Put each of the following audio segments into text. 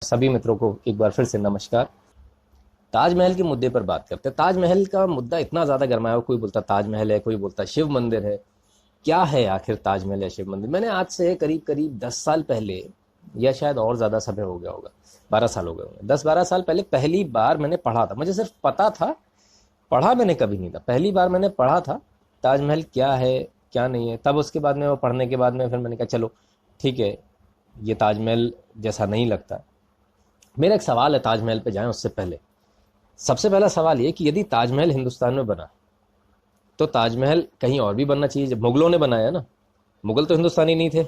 सभी मित्रों को एक बार फिर से नमस्कार। ताजमहल के मुद्दे पर बात करते हैं। ताजमहल का मुद्दा इतना ज़्यादा गर्माया हुआ, कोई बोलता ताजमहल है, कोई बोलता शिव मंदिर है। क्या है आखिर ताजमहल या शिव मंदिर? मैंने आज से करीब करीब 10 साल पहले, या शायद और ज़्यादा समय हो गया होगा, 12 साल हो गए होंगे, 10-12 साल पहले पहली बार मैंने पढ़ा था। मुझे सिर्फ पता था, पढ़ा मैंने कभी नहीं था। पहली बार मैंने पढ़ा था ताजमहल क्या है क्या नहीं है। तब उसके बाद में वो पढ़ने के बाद में फिर मैंने कहा चलो ठीक है, ये ताजमहल जैसा नहीं लगता। मेरा एक सवाल है ताजमहल पे जाएं उससे पहले। सबसे पहला सवाल ये कि यदि ताजमहल हिंदुस्तान में बना तो ताजमहल कहीं और भी बनना चाहिए। जब मुगलों ने बनाया ना, मुगल तो हिंदुस्तानी नहीं थे,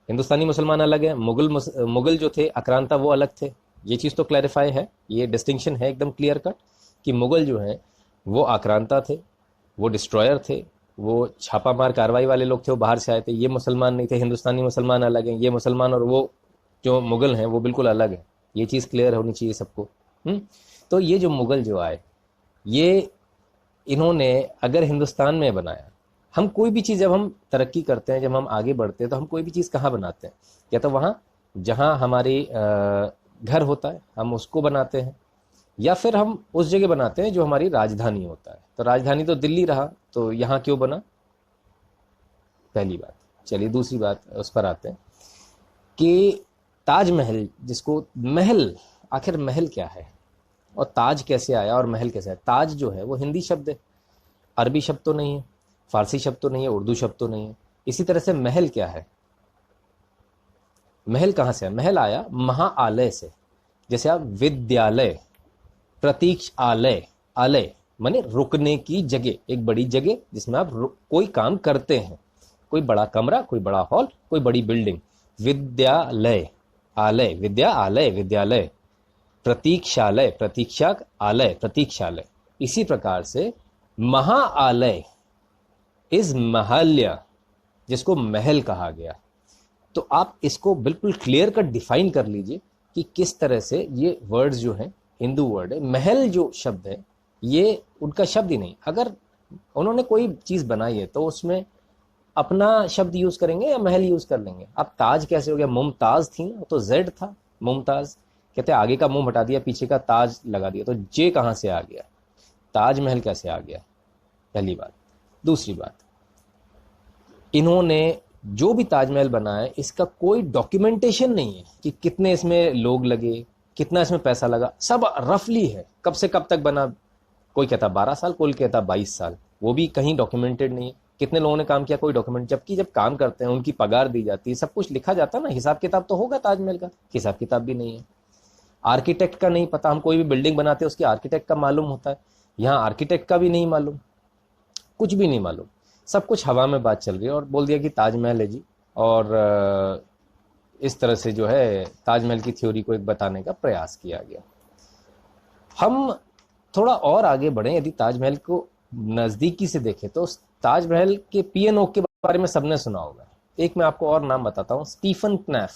हिंदुस्तानी मुसलमान अलग है, मुगल जो थे आक्रांता वो अलग थे। ये चीज़ तो क्लैरिफाई है, ये डिस्टिंक्शन है एकदम क्लियर कट कि मुगल जो हैं वो आक्रांता थे, वो डिस्ट्रॉयर थे, वो छापामार कार्रवाई वाले लोग थे, वो बाहर से आए थे। ये मुसलमान नहीं थे, हिंदुस्तानी मुसलमान अलग हैं, ये मुसलमान और वो जो मुगल हैं वो बिल्कुल अलग है। ये चीज़ क्लियर होनी चाहिए सबको। तो ये जो मुगल जो आए, ये इन्होंने अगर हिंदुस्तान में बनाया, हम कोई भी चीज़ जब हम तरक्की करते हैं, जब हम आगे बढ़ते हैं, तो हम कोई भी चीज़ कहाँ बनाते हैं? या तो वहाँ जहाँ हमारी घर होता है हम उसको बनाते हैं, या फिर हम उस जगह बनाते हैं जो हमारी राजधानी होता है। तो राजधानी तो दिल्ली रहा, तो यहाँ क्यों बना? पहली बात। चलिए दूसरी बात उस पर आते हैं कि ताजमहल, जिसको महल, आखिर महल क्या है और ताज कैसे आया और महल कैसे आया? ताज जो है वो हिंदी शब्द है, अरबी शब्द तो नहीं है, फारसी शब्द तो नहीं है, उर्दू शब्द तो नहीं है। इसी तरह से महल क्या है? महल कहाँ से आया? महल आया महाआलय से। जैसे आप विद्यालय, प्रतीक्षालय, आलय माने रुकने की जगह, एक बड़ी जगह जिसमें आप कोई काम करते हैं, कोई बड़ा कमरा, कोई बड़ा हॉल, कोई बड़ी बिल्डिंग। विद्यालय, आलय, विद्या आलय, विद्यालय। प्रतीक्षालय, प्रतीक्षा आलय, प्रतीक्षालय। इसी प्रकार से महाआलय इज महल्य, जिसको महल कहा गया। तो आप इसको बिल्कुल क्लियर कट डिफाइन कर लीजिए कि किस तरह से ये वर्ड्स जो हैं हिंदू वर्ड है। महल जो शब्द है ये उनका शब्द ही नहीं। अगर उन्होंने कोई चीज़ बनाई है तो उसमें अपना शब्द यूज़ करेंगे या महल यूज़ कर लेंगे? अब ताज कैसे हो गया? मुमताज़ थी ना, तो जेड था मुमताज़। कहते हैं आगे का मुंह हटा दिया, पीछे का ताज लगा दिया, तो जे कहाँ से आ गया? ताजमहल कैसे आ गया? पहली बात। दूसरी बात, इन्होंने जो भी ताजमहल बनाया इसका कोई डॉक्यूमेंटेशन नहीं है कि कितने इसमें लोग लगे, कितना इसमें पैसा लगा। सब रफली है, कब से कब तक बना। कोई कहता 12 साल, कोई कहता 22 साल, वो भी कहीं डॉक्यूमेंटेड नहीं है। कितने लोगों ने काम किया, कोई डॉक्यूमेंट। जबकि जब काम करते हैं उनकी पगार दी जाती है, सब कुछ लिखा जाता है ना, हिसाब किताब तो होगा। ताजमहल का हिसाब किताब भी नहीं है। आर्किटेक्ट का नहीं पता। हम कोई भी बिल्डिंग बनाते हैं उसकी आर्किटेक्ट का मालूम होता है, यहाँ आर्किटेक्ट का भी नहीं मालूम, कुछ भी नहीं मालूम। सब कुछ हवा में बात चल रही है और बोल दिया कि ताजमहल है जी। और इस तरह से जो है ताजमहल की थ्योरी को एक बताने का प्रयास किया गया। हम थोड़ा और आगे बढ़े, यदि ताजमहल को नज़दीकी से देखें तो ताजमहल के पीएनओ के बारे में सबने सुना होगा। एक मैं आपको और नाम बताता हूँ, स्टीफन क्नैफ।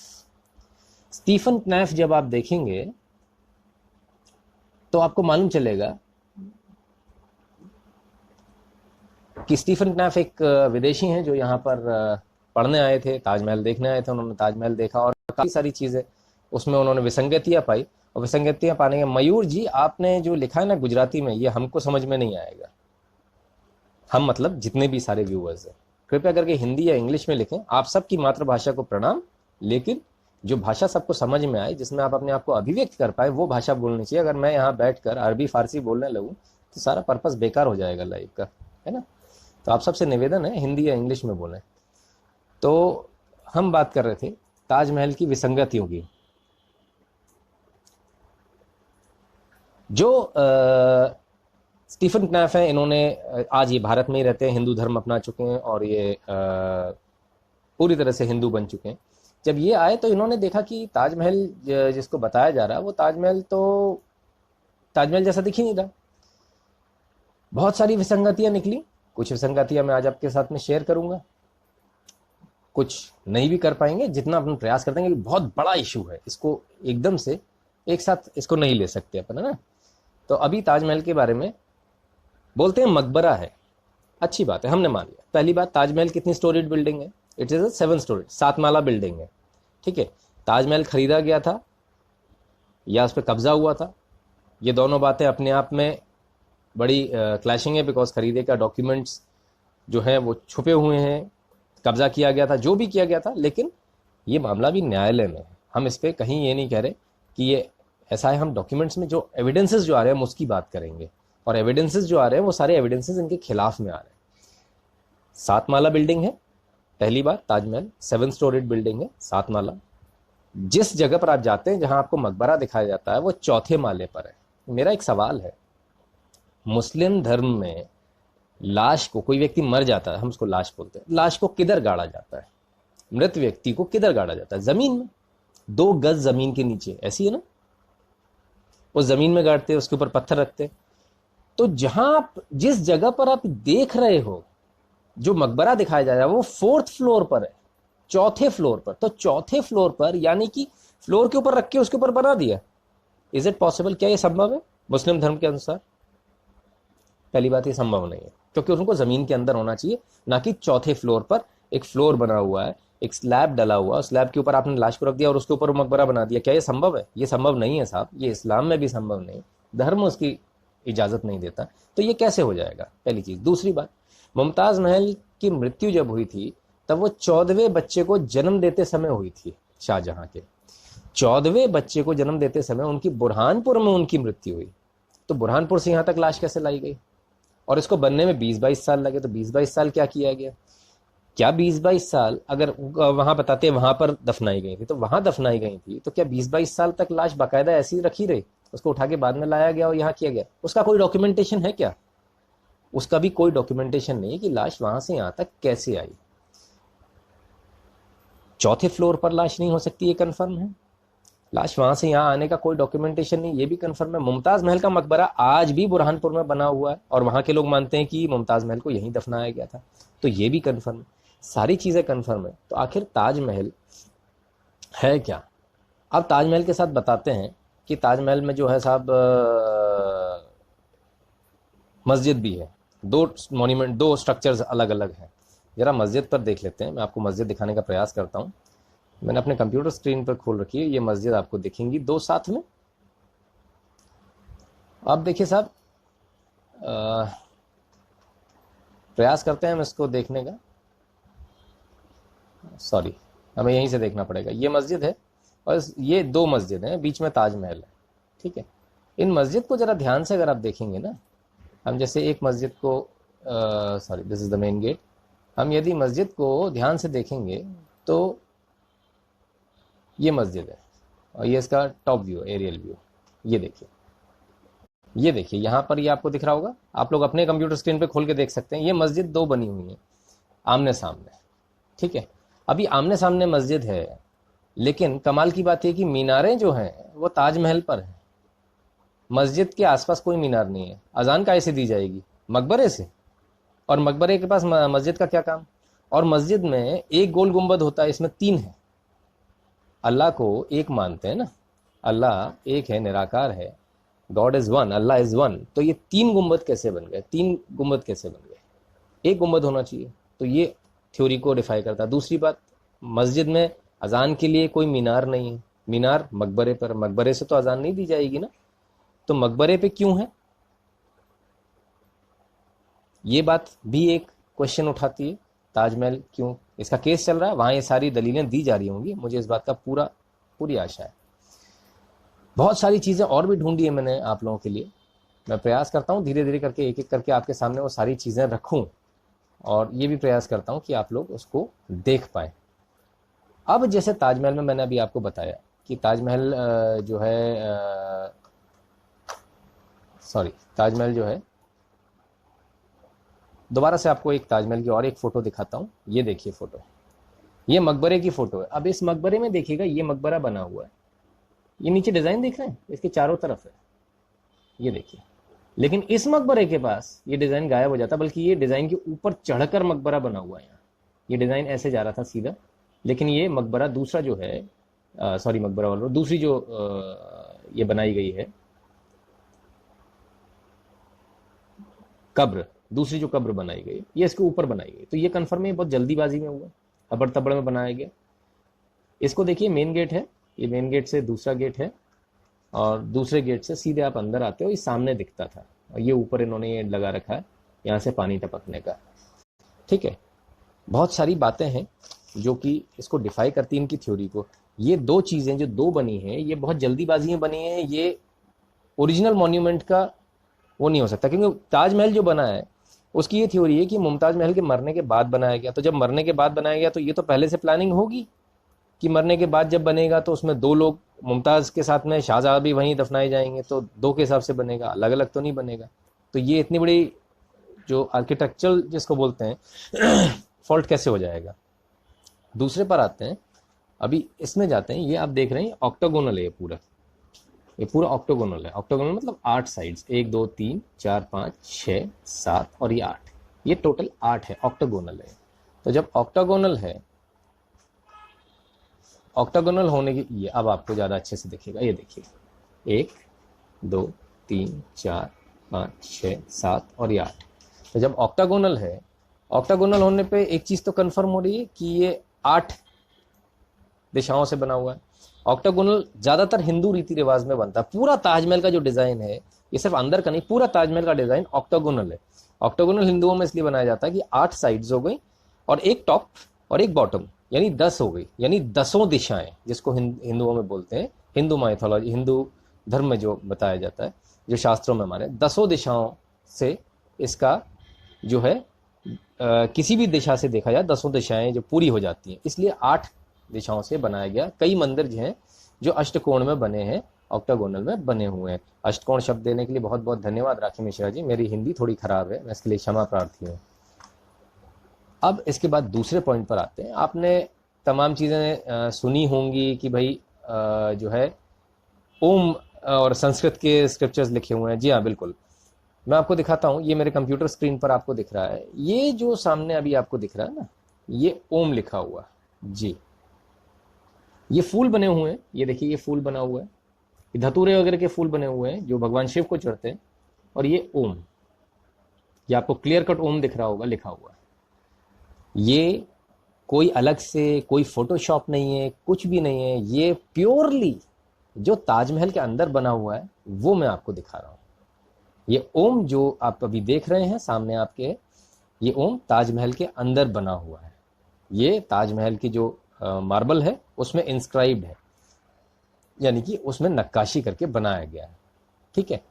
स्टीफन क्नैफ जब आप देखेंगे तो आपको मालूम चलेगा कि स्टीफन क्नैफ एक विदेशी हैं जो यहाँ पर पढ़ने आए थे, ताजमहल देखने आए थे। उन्होंने ताजमहल देखा और काफ़ी सारी चीज़ें उसमें उन्होंने विसंगतियाँ पाई। और विसंगतियाँ पाने के, मयूर जी आपने जो लिखा है ना गुजराती में, ये हमको समझ में नहीं आएगा। हम मतलब जितने भी सारे व्यूअर्स हैं, कृपया करके हिंदी या इंग्लिश में लिखें। आप सबकी मातृभाषा को प्रणाम, लेकिन जो भाषा सबको समझ में आए, जिसमें आप अपने आप को अभिव्यक्त कर पाए, वो भाषा बोलनी चाहिए। अगर मैं यहाँ बैठकर अरबी फारसी बोलने लगूँ तो सारा पर्पस बेकार हो जाएगा लाइफ का, है ना। तो आप सबसे निवेदन है हिंदी या इंग्लिश में बोलें। तो हम बात कर रहे थे ताजमहल की विसंगतियों की। जो स्टीफन क्नैफ हैं, इन्होंने आज ये भारत में ही रहते हैं, हिंदू धर्म अपना चुके हैं और ये पूरी तरह से हिंदू बन चुके हैं। जब ये आए तो इन्होंने देखा कि ताजमहल जिसको बताया जा रहा है वो ताजमहल तो ताजमहल जैसा दिख ही नहीं रहा। बहुत सारी विसंगतियां निकली। कुछ विसंगतियां मैं आज आपके साथ में शेयर करूंगा, कुछ नहीं भी कर पाएंगे। जितना अपन प्रयास कर देंगे, बहुत बड़ा इशू है, इसको एकदम से एक साथ इसको नहीं ले सकते अपन, है ना। तो अभी ताजमहल के बारे में बोलते हैं मकबरा है, अच्छी बात है, हमने मान लिया। पहली बात, ताजमहल कितनी स्टोरीड बिल्डिंग है? It is a 7 story, 7 Mala building है, ठीक है। ताजमहल खरीदा गया था या उस पर कब्जा हुआ था। ये दोनों बातें अपने आप में बड़ी क्लैशिंग है, बिकॉज खरीदे का डॉक्यूमेंट्स जो है वो छुपे हुए हैं, कब्जा किया गया था, जो भी किया गया था, लेकिन ये मामला भी न्यायालय में है। हम इस पर कहीं ये नहीं कह रहे कि ये ऐसा है। हम डॉक्यूमेंट्स में जो एविडेंसेस जो आ रहे हैं हम उसकी बात करेंगे, और एविडेंसेस जो आ रहे हैं वो सारे एविडेंसेस इनके खिलाफ में आ रहे हैं। 7 माला बिल्डिंग है, पहली बात ताजमहल 7 स्टोरीड बिल्डिंग है, 7 माला। जिस जगह पर आप जाते हैं जहां आपको मकबरा दिखाया जाता है वो चौथे माले पर है। मेरा एक सवाल है, मुस्लिम धर्म में लाश को, कोई व्यक्ति मर जाता है, हम उसको लाश बोलते हैं, लाश को किधर गाड़ा जाता है? मृत व्यक्ति को किधर गाड़ा जाता है? जमीन में, 2 गज जमीन के नीचे, ऐसी है ना, उस जमीन में गाड़ते हैं, उसके ऊपर पत्थर रखते हैं। तो जहां आप, जिस जगह पर आप देख रहे हो जो मकबरा दिखाया जा रहा है वो 4th फ्लोर पर है, चौथे फ्लोर पर। तो चौथे फ्लोर पर यानी कि फ्लोर के ऊपर रख के उसके ऊपर बना दिया। Is it possible? क्या ये संभव है मुस्लिम धर्म के अनुसार? पहली बात, ये संभव नहीं है, क्योंकि उनको जमीन के अंदर होना चाहिए, ना कि चौथे फ्लोर पर। एक फ्लोर बना हुआ है, एक स्लैब डला हुआ, स्लैब के ऊपर आपने लाश को रख दिया और उसके ऊपर मकबरा बना दिया। क्या ये संभव है? ये संभव नहीं है साहब, ये इस्लाम में भी संभव नहीं, धर्म उसकी इजाजत नहीं देता। तो ये कैसे हो जाएगा? पहली चीज। दूसरी बात, मुमताज महल की मृत्यु जब हुई थी तब वो 14वें बच्चे को जन्म देते समय हुई थी। शाहजहां के 14वें बच्चे को जन्म देते समय उनकी बुरहानपुर में उनकी मृत्यु हुई। तो बुरहानपुर से यहां तक लाश कैसे लाई गई? और इसको बनने में 20-22 साल लगे। तो 20-22 साल क्या किया गया? क्या 20-22 साल, अगर वहां बताते हैं वहां पर दफनाई गई थी तो वहां दफनाई गई थी, तो क्या 20-22 साल तक लाश बाकायदा ऐसी रखी रही? उसको उठा के बाद में लाया गया और यहाँ किया गया? उसका कोई डॉक्यूमेंटेशन है क्या? उसका भी कोई डॉक्यूमेंटेशन नहीं है कि लाश वहां से यहां तक कैसे आई। चौथे फ्लोर पर लाश नहीं हो सकती, ये कंफर्म है। लाश वहां से यहाँ आने का कोई डॉक्यूमेंटेशन नहीं, ये भी कंफर्म है। मुमताज महल का मकबरा आज भी बुरहानपुर में बना हुआ है और वहां के लोग मानते हैं कि मुमताज महल को यहीं दफनाया गया था, तो ये भी कंफर्म है। सारी चीजें कंफर्म है। तो आखिर ताजमहल है क्या? अब ताजमहल के साथ बताते हैं कि ताजमहल में जो है साहब मस्जिद भी है। 2 मॉन्यूमेंट, 2 स्ट्रक्चर्स अलग अलग हैं। जरा मस्जिद पर देख लेते हैं, मैं आपको मस्जिद दिखाने का प्रयास करता हूँ। मैंने अपने कंप्यूटर स्क्रीन पर खोल रखी है, ये मस्जिद आपको दिखेंगी 2 साथ में। अब देखिए साहब, प्रयास करते हैं हम इसको देखने का। सॉरी, हमें यहीं से देखना पड़ेगा। ये मस्जिद है और ये 2 मस्जिद हैं, बीच में ताजमहल है, ठीक है। इन मस्जिद को जरा ध्यान से अगर आप देखेंगे ना, हम जैसे एक मस्जिद को, sorry this is the main gate, हम यदि मस्जिद को ध्यान से देखेंगे तो ये मस्जिद है और ये इसका टॉप व्यू, एरियल व्यू। ये देखिए, ये देखिए, यहाँ पर ये आपको दिख रहा होगा, आप लोग अपने कंप्यूटर स्क्रीन पे खोल के देख सकते हैं। ये मस्जिद 2 बनी हुई है आमने सामने, ठीक है। अभी आमने सामने मस्जिद है, लेकिन कमाल की बात है कि मीनारें जो हैं वो ताजमहल पर हैं। मस्जिद के आसपास कोई मीनार नहीं है। अजान काहे से दी जाएगी? मकबरे से। और मकबरे के पास मस्जिद का क्या काम? और मस्जिद में एक गोल गुंबद होता है, इसमें 3 है। अल्लाह को एक मानते हैं ना, अल्लाह एक है, निराकार है, God is one, Allah is one. तो ये 3 गुंबद कैसे बन गए? 3 गुंबद कैसे बन गए? एक गुंबद होना चाहिए। तो ये थ्योरी को डिफाई करता है। दूसरी बात, मस्जिद में अजान के लिए कोई मीनार नहीं है। मीनार मकबरे पर, मकबरे से तो अजान नहीं दी जाएगी ना, तो मकबरे पे क्यों है? ये बात भी एक क्वेश्चन उठाती है। ताजमहल क्यों, इसका केस चल रहा है, वहां ये सारी दलीलें दी जा रही होंगी, मुझे इस बात का पूरी आशा है। बहुत सारी चीजें और भी ढूंढी है मैंने आप लोगों के लिए। मैं प्रयास करता हूँ धीरे धीरे करके, एक एक करके आपके सामने वो सारी चीजें रखूं, और ये भी प्रयास करता हूं कि आप लोग उसको देख पाए। अब जैसे ताजमहल में मैंने अभी आपको बताया कि ताजमहल जो है, सॉरी, ताजमहल जो है, दोबारा से आपको एक ताजमहल की और एक फोटो दिखाता हूँ। ये देखिए फोटो, ये मकबरे की फोटो है। अब इस मकबरे में देखिएगा, ये मकबरा बना हुआ है, ये नीचे डिजाइन देख रहे हैं, इसके चारों तरफ है, ये देखिए। लेकिन इस मकबरे के पास ये डिजाइन गायब हो जाता, बल्कि ये डिजाइन के ऊपर चढ़कर मकबरा बना हुआ है। यहाँ ये डिजाइन ऐसे जा रहा था सीधा, लेकिन ये मकबरा दूसरा जो है, सॉरी मकबरा वाला, दूसरी जो ये बनाई गई है कब्र, दूसरी जो कब्र बनाई गई ये इसके ऊपर बनाई गई। तो ये कन्फर्म है, बहुत जल्दीबाजी में हुआ, अबड़ तबड़ में बनाया गया। इसको देखिए, मेन गेट है, ये मेन गेट से दूसरा गेट है, और दूसरे गेट से सीधे आप अंदर आते हो, ये सामने दिखता था, और ये ऊपर इन्होंने ये लगा रखा है यहाँ से पानी टपकने का। ठीक है, बहुत सारी बातें हैं जो कि इसको डिफाई करती हैं इनकी थ्योरी को। ये दो चीज़ें जो दो बनी हैं, ये बहुत जल्दीबाजी में बनी है, ये ओरिजिनल मॉन्यूमेंट का वो नहीं हो सकता, क्योंकि ताजमहल जो बना है उसकी ये थ्योरी है कि मुमताज महल के मरने के बाद बनाया गया। तो जब मरने के बाद बनाया गया तो ये तो पहले से प्लानिंग होगी कि मरने के बाद जब बनेगा तो उसमें दो लोग, मुमताज़ के साथ में शाहजहाँ भी वहीं दफनाए जाएंगे, तो दो के हिसाब से बनेगा, अलग अलग तो नहीं बनेगा। तो ये इतनी बड़ी जो आर्किटेक्चरल जिसको बोलते हैं फॉल्ट कैसे हो जाएगा। दूसरे पर आते हैं, अभी इसमें जाते हैं। ये आप देख रहे हैं ऑक्टागोनल है, ये पूरा ऑक्टागोनल है। ऑक्टागोनल मतलब 8 साइड्स, 1 2 3 4 5 6 7 और ये 8, ये टोटल 8 है, ऑक्टागोनल है। तो जब ऑक्टागोनल है, ऑक्टागोनल होने की ये अब आपको ज़्यादा अच्छे से दिखेगा। ये देखिए 1 2 3 4 5 6 7 और ये 8। तो जब ऑक्टागोनल है, ऑक्टागोनल होने पे एक चीज़ तो कंफर्म हो रही है कि ये 8 दिशाओं से बना हुआ है। ऑक्टागोनल ज़्यादातर हिंदू रीति रिवाज में बनता है। पूरा ताजमहल का जो डिज़ाइन है, ये सिर्फ अंदर का नहीं, पूरा ताजमहल का डिज़ाइन ऑक्टागोनल है। ऑक्टागोनल हिंदुओं में इसलिए बनाया जाता है कि 8 साइड्स हो गई और एक टॉप और एक बॉटम, यानी 10 हो गई, यानी 10 दिशाएं, जिसको हिंदुओं में बोलते हैं, हिंदू माइथोलॉजी, हिंदू धर्म में जो बताया जाता है, जो शास्त्रों में हमारे 10 दिशाओं से इसका जो है किसी भी दिशा से देखा जाए 10 दिशाएं जो पूरी हो जाती हैं, इसलिए 8 दिशाओं से बनाया गया। कई मंदिर जो हैं जो अष्टकोण में बने हैं, ऑक्टागोनल में बने हुए हैं। अष्टकोण शब्द देने के लिए बहुत बहुत धन्यवाद राखी मिश्रा जी, मेरी हिंदी थोड़ी खराब है, मैं इसके लिए क्षमा प्रार्थी हूँ। अब इसके बाद दूसरे पॉइंट पर आते हैं। आपने तमाम चीज़ें सुनी होंगी कि भाई जो है ओम और संस्कृत के स्क्रिप्चर्स लिखे हुए हैं। जी हाँ, बिल्कुल, मैं आपको दिखाता हूँ। ये मेरे कंप्यूटर स्क्रीन पर आपको दिख रहा है, ये जो सामने अभी आपको दिख रहा है ना, ये ओम लिखा हुआ जी। ये फूल बने हुए हैं, ये देखिए ये फूल बना हुआ है, ये धतूरे वगैरह के फूल बने हुए हैं जो भगवान शिव को चढ़ते हैं। और ये ओम, ये आपको क्लियर कट ओम दिख रहा होगा लिखा हुआ है। ये कोई अलग से कोई फोटोशॉप नहीं है, कुछ भी नहीं है, ये प्योरली जो ताजमहल के अंदर बना हुआ है वो मैं आपको दिखा रहा हूँ। ये ओम जो आप अभी देख रहे हैं सामने आपके, ये ओम ताजमहल के अंदर बना हुआ है। ये ताजमहल की जो मार्बल है उसमें इंस्क्राइब्ड है, यानी कि उसमें नक्काशी करके बनाया गया है। ठीक है,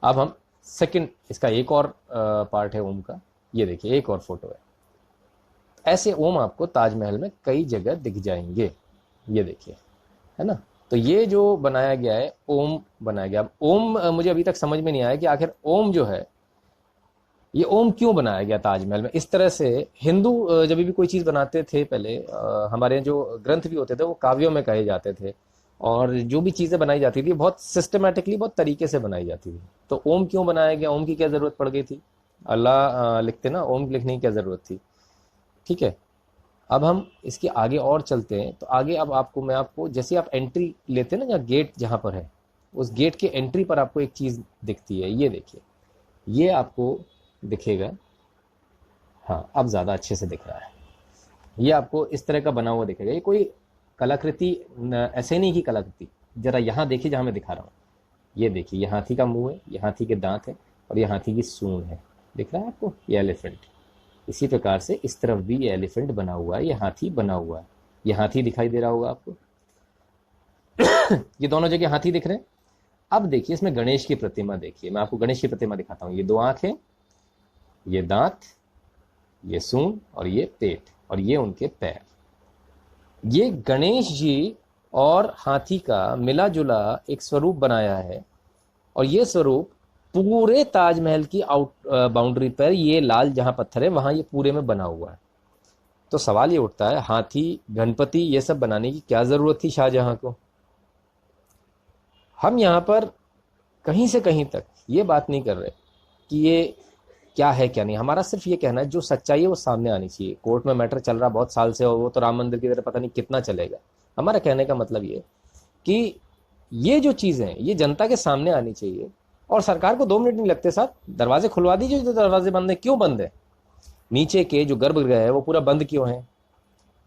अब हम सेकंड, इसका एक और पार्ट है ओम का, ये देखिए एक और फोटो है। ऐसे ओम आपको ताजमहल में कई जगह दिख जाएंगे, ये देखिए, है ना। तो ये जो बनाया गया है ओम बनाया गया। अब ओम मुझे अभी तक समझ में नहीं आया कि आखिर ओम जो है, ये ओम क्यों बनाया गया ताजमहल में इस तरह से। हिंदू जब भी कोई चीज़ बनाते थे पहले, हमारे जो ग्रंथ भी होते थे वो काव्यों में कहे जाते थे, और जो भी चीज़ें बनाई जाती थी बहुत सिस्टमेटिकली, बहुत तरीके से बनाई जाती थी। तो ओम क्यों बनाया गया, ओम की क्या ज़रूरत पड़ गई थी, अल्लाह लिखते ना, ओम लिखने की क्या ज़रूरत थी। ठीक है, अब हम इसके आगे और चलते हैं। तो आगे अब मैं आपको जैसे आप एंट्री लेते हैं ना, जहाँ गेट जहाँ पर है, उस गेट के एंट्री पर आपको एक चीज़ दिखती है, ये देखिए, ये आपको दिखेगा। हाँ, अब ज़्यादा अच्छे से दिख रहा है। ये आपको इस तरह का बना हुआ दिखेगा, ये कोई कलाकृति ऐसे नहीं की कलाकृति। ज़रा यहाँ देखिए जहाँ मैं दिखा रहा हूँ, ये देखिए, ये हाथी का मुंह है, ये हाथी के दांत है, और ये हाथी की सूंड है, दिख रहा है आपको, ये एलिफेंट। इसी प्रकार से इस तरफ भी ये एलिफेंट बना हुआ है, ये हाथी बना हुआ है, ये हाथी दिखाई दे रहा होगा आपको ये दोनों जगह हाथी दिख रहे हैं। अब देखिए इसमें गणेश की प्रतिमा देखिए, मैं आपको गणेश की प्रतिमा दिखाता हूँ। ये 2 आंखें, ये दांत, ये सूंड और ये पेट, और ये उनके पैर। ये गणेश जी और हाथी का मिला जुला एक स्वरूप बनाया है, और ये स्वरूप पूरे ताजमहल की आउट बाउंड्री पर, ये लाल जहां पत्थर है वहां ये पूरे में बना हुआ है। तो सवाल ये उठता है, हाथी, गणपति, ये सब बनाने की क्या जरूरत थी शाहजहां को। हम यहाँ पर कहीं से कहीं तक ये बात नहीं कर रहे कि ये क्या है क्या नहीं, हमारा सिर्फ ये कहना है जो सच्चाई है वो सामने आनी चाहिए। कोर्ट में मैटर चल रहा बहुत साल से, और वो तो राम मंदिर की तरह पता नहीं कितना चलेगा। हमारा कहने का मतलब ये कि ये जो चीज़ें हैं ये जनता के सामने आनी चाहिए, और सरकार को 2 मिनट नहीं लगते साहब, दरवाजे खुलवा दीजिए। जो दरवाजे बंद है, क्यों बंद है, नीचे के जो गर्भगृह है वो पूरा बंद क्यों है,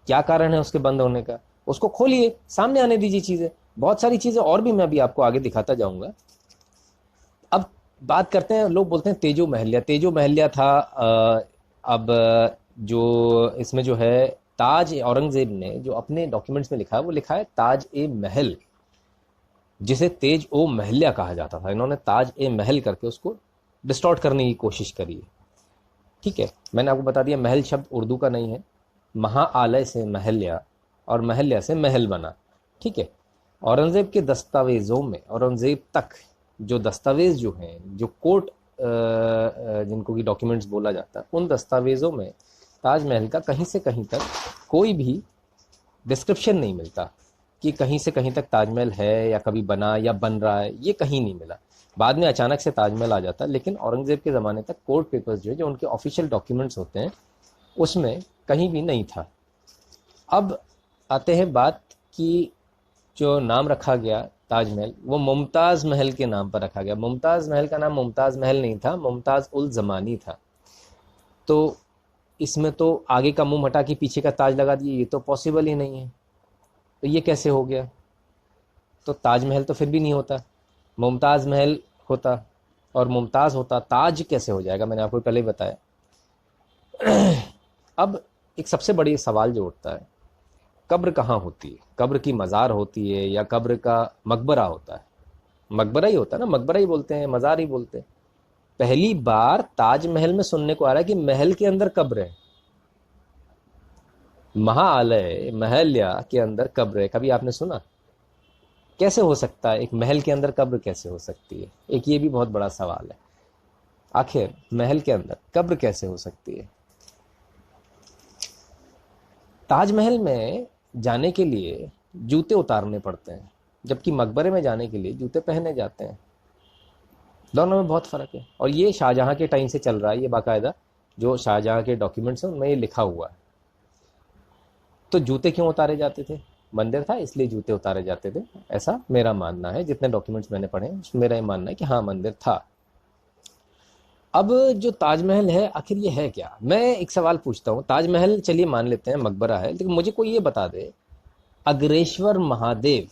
क्या कारण है उसके बंद होने का, उसको खोलिए, सामने आने दीजिए चीज़ें। बहुत सारी चीजें और भी मैं अभी आपको आगे दिखाता जाऊंगा। अब बात करते हैं, लोग बोलते हैं तेजो महल्या, तेजो महल्या था। अब जो इसमें जो है ताज, औरंगजेब ने जो अपने डॉक्यूमेंट्स में लिखा है वो लिखा है ताज ए महल, जिसे तेज ओ महल्या कहा जाता था। इन्होंने ताज ए महल करके उसको डिस्टॉर्ट करने की कोशिश करी है। ठीक है, मैंने आपको बता दिया महल शब्द उर्दू का नहीं है, महाआलय से महल्या और महल्या से महल बना। ठीक है, औरंगजेब के दस्तावेजों में, औरंगजेब तक जो दस्तावेज जो हैं, जो कोर्ट जिनको की डॉक्यूमेंट्स बोला जाता है, उन दस्तावेजों में ताजमहल का कहीं से कहीं तक कोई भी डिस्क्रिप्शन नहीं मिलता कि कहीं से कहीं तक ताजमहल है या कभी बना या बन रहा है, ये कहीं नहीं मिला। बाद में अचानक से ताजमहल आ जाता है, लेकिन औरंगजेब के ज़माने तक कोर्ट पेपर्स जो है, जो उनके ऑफिशियल डॉक्यूमेंट्स होते हैं, उसमें कहीं भी नहीं था। अब आते हैं बात कि जो नाम रखा गया ताजमहल, वो मुमताज़ महल के नाम पर रखा गया। मुमताज़ महल का नाम मुमताज़ महल नहीं था, मुमताज़ उल ज़मानी था। तो इसमें तो आगे का मुंह हटा के पीछे का ताज लगा दिए, ये तो पॉसिबल ही नहीं है। तो ये कैसे हो गया? तो ताजमहल तो फिर भी नहीं होता, मुमताज़ महल होता, और मुमताज़ होता, ताज कैसे हो जाएगा? मैंने आपको पहले ही बताया। अब एक सबसे बड़ी सवाल जो उठता है, कब्र कहाँ होती है? कब्र की मज़ार होती है या कब्र का मकबरा होता है? मकबरा ही होता है ना, मकबरा ही बोलते हैं, मज़ार ही बोलते हैं। पहली बार ताजमहल में सुनने को आ रहा है कि महल के अंदर कब्र है। महाआलय महल्या के अंदर कब्र है, कभी आपने सुना? कैसे हो सकता है? एक महल के अंदर कब्र कैसे हो सकती है? एक ये भी बहुत बड़ा सवाल है। आखिर महल के अंदर कब्र कैसे हो सकती है? ताजमहल में जाने के लिए जूते उतारने पड़ते हैं, जबकि मकबरे में जाने के लिए जूते पहने जाते हैं। दोनों में बहुत फ़र्क है, और ये शाहजहां के टाइम से चल रहा है। ये बाकायदा जो शाहजहां के डॉक्यूमेंट्स हैं उनमें ये लिखा हुआ है। तो जूते क्यों उतारे जाते थे? मंदिर था इसलिए जूते उतारे जाते थे, ऐसा मेरा मानना है। जितने डॉक्यूमेंट्स मैंने पढ़े उसमें मेरा ये मानना है कि हाँ, मंदिर था। अब जो ताजमहल है, आखिर ये है क्या? मैं एक सवाल पूछता हूँ। ताजमहल चलिए मान लेते हैं मकबरा है, लेकिन मुझे कोई ये बता दे, अग्रेश्वर महादेव,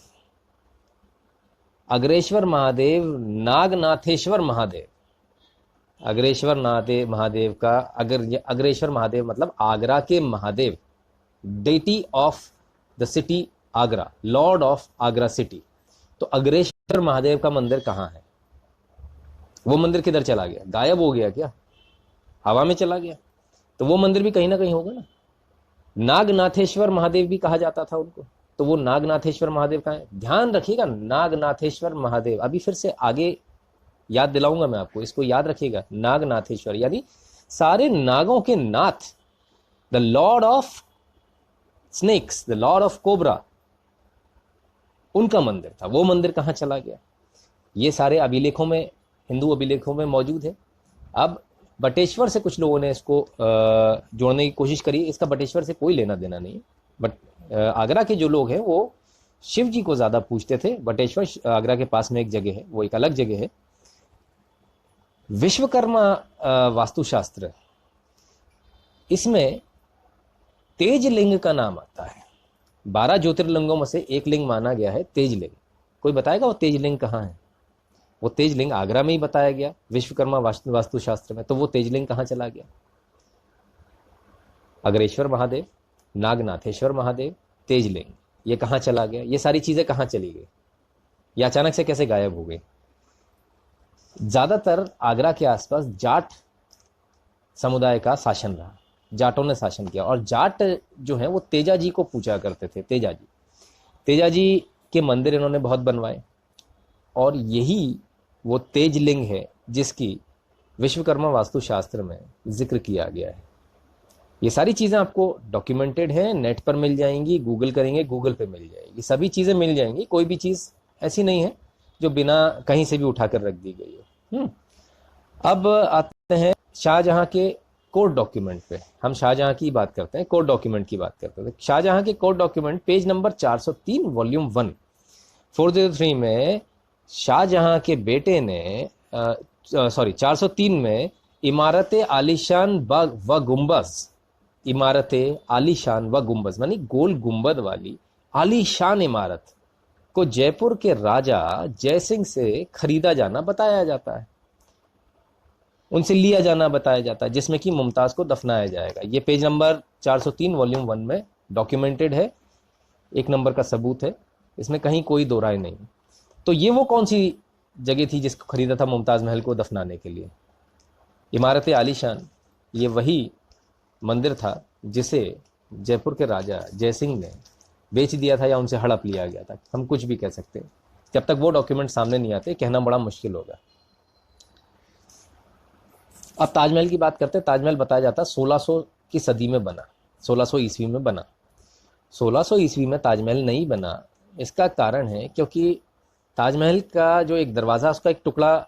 अग्रेश्वर महादेव, नागनाथेश्वर महादेव, अग्रेश्वर महादेव का अग्रेश्वर महादेव मतलब आगरा के Mahadev, deity of the city Agra, Lord of Agra city. तो अग्रेश्वर महादेव का मंदिर कहाँ है? वो मंदिर किधर चला गया? गायब हो गया क्या? हवा में चला गया? तो वो मंदिर भी कहीं ना कहीं होगा ना। नागनाथेश्वर महादेव भी कहा जाता था उनको, तो वो नागनाथेश्वर महादेव कहाँ है? ध्यान रखिएगा, नागनाथेश्वर महादेव, अभी फिर से आगे याद दिलाऊंगा मैं आपको, इसको याद रखिएगा। नागनाथेश्वर यानी सारे नागों के नाथ, the lord of snakes, the lord of cobra, उनका मंदिर था। वो मंदिर कहाँ चला गया? ये सारे अभिलेखों में, हिंदू अभिलेखों में मौजूद है। अब बटेश्वर से कुछ लोगों ने इसको जोड़ने की कोशिश करी। इसका बटेश्वर से कोई लेना देना नहीं है, बट आगरा के जो लोग हैं वो शिव जी को ज़्यादा पूजते थे। बटेश्वर आगरा के पास में एक जगह है, वो एक अलग जगह है। विश्वकर्मा वास्तुशास्त्र, इसमें तेज लिंग का नाम आता है। 12 ज्योतिर्लिंगों में से एक लिंग माना गया है तेज लिंग। कोई बताएगा वो तेज लिंग कहाँ है? वो तेज लिंग आगरा में ही बताया गया विश्वकर्मा वास्तुशास्त्र में। तो वो तेज लिंग कहाँ चला गया? अग्रेश्वर महादेव, नागनाथेश्वर महादेव, तेज लिंग, ये कहाँ चला गया? ये सारी चीजें कहाँ चली गई? ये अचानक से कैसे गायब हो गई? ज्यादातर आगरा के आसपास जाट समुदाय का शासन रहा, जाटों ने शासन किया, और जाट जो है वो तेजा जी को पूजा करते थे। तेजा जी के मंदिर इन्होंने बहुत बनवाए, और यही वो तेज लिंग है जिसकी विश्वकर्मा वास्तुशास्त्र में जिक्र किया गया है। ये सारी चीज़ें आपको डॉक्यूमेंटेड हैं, नेट पर मिल जाएंगी, गूगल करेंगे गूगल पे मिल जाएगी, सभी चीज़ें मिल जाएंगी। कोई भी चीज़ ऐसी नहीं है जो बिना कहीं से भी उठाकर रख दी गई है। अब आते हैं शाहजहां के कोर्ट डॉक्यूमेंट पे। हम शाहजहां की बात करते हैं, कोर्ट डॉक्यूमेंट की बात करते हैं। शाहजहां के court document page number 403 volume 1 403 में शाहजहां के बेटे ने 403 में इमारत आलीशान व गुंबज, इमारत आलीशान व गुंबज मानी गोल गुंबद वाली आलीशान इमारत को जयपुर के राजा जयसिंह से खरीदा जाना बताया जाता है, उनसे लिया जाना बताया जाता है, जिसमें कि मुमताज को दफनाया जाएगा। ये पेज नंबर 403 वॉल्यूम 1 में डॉक्यूमेंटेड है, 1 नंबर का सबूत है, इसमें कहीं कोई दो राय नहीं। तो ये वो कौन सी जगह थी जिसको खरीदा था मुमताज महल को दफनाने के लिए? इमारत आलीशान, ये वही मंदिर था जिसे जयपुर के राजा जयसिंह ने बेच दिया था या उनसे हड़प लिया गया था, हम कुछ भी कह सकते हैं। जब तक वो डॉक्यूमेंट सामने नहीं आते कहना बड़ा मुश्किल होगा। अब ताजमहल की बात करते हैं। ताजमहल बताया जाता है 1600 की सदी में बना, 1600 ईस्वी में बना। 1600 ईस्वी में ताजमहल नहीं बना, इसका कारण है क्योंकि ताजमहल का जो एक दरवाज़ा, उसका एक टुकड़ा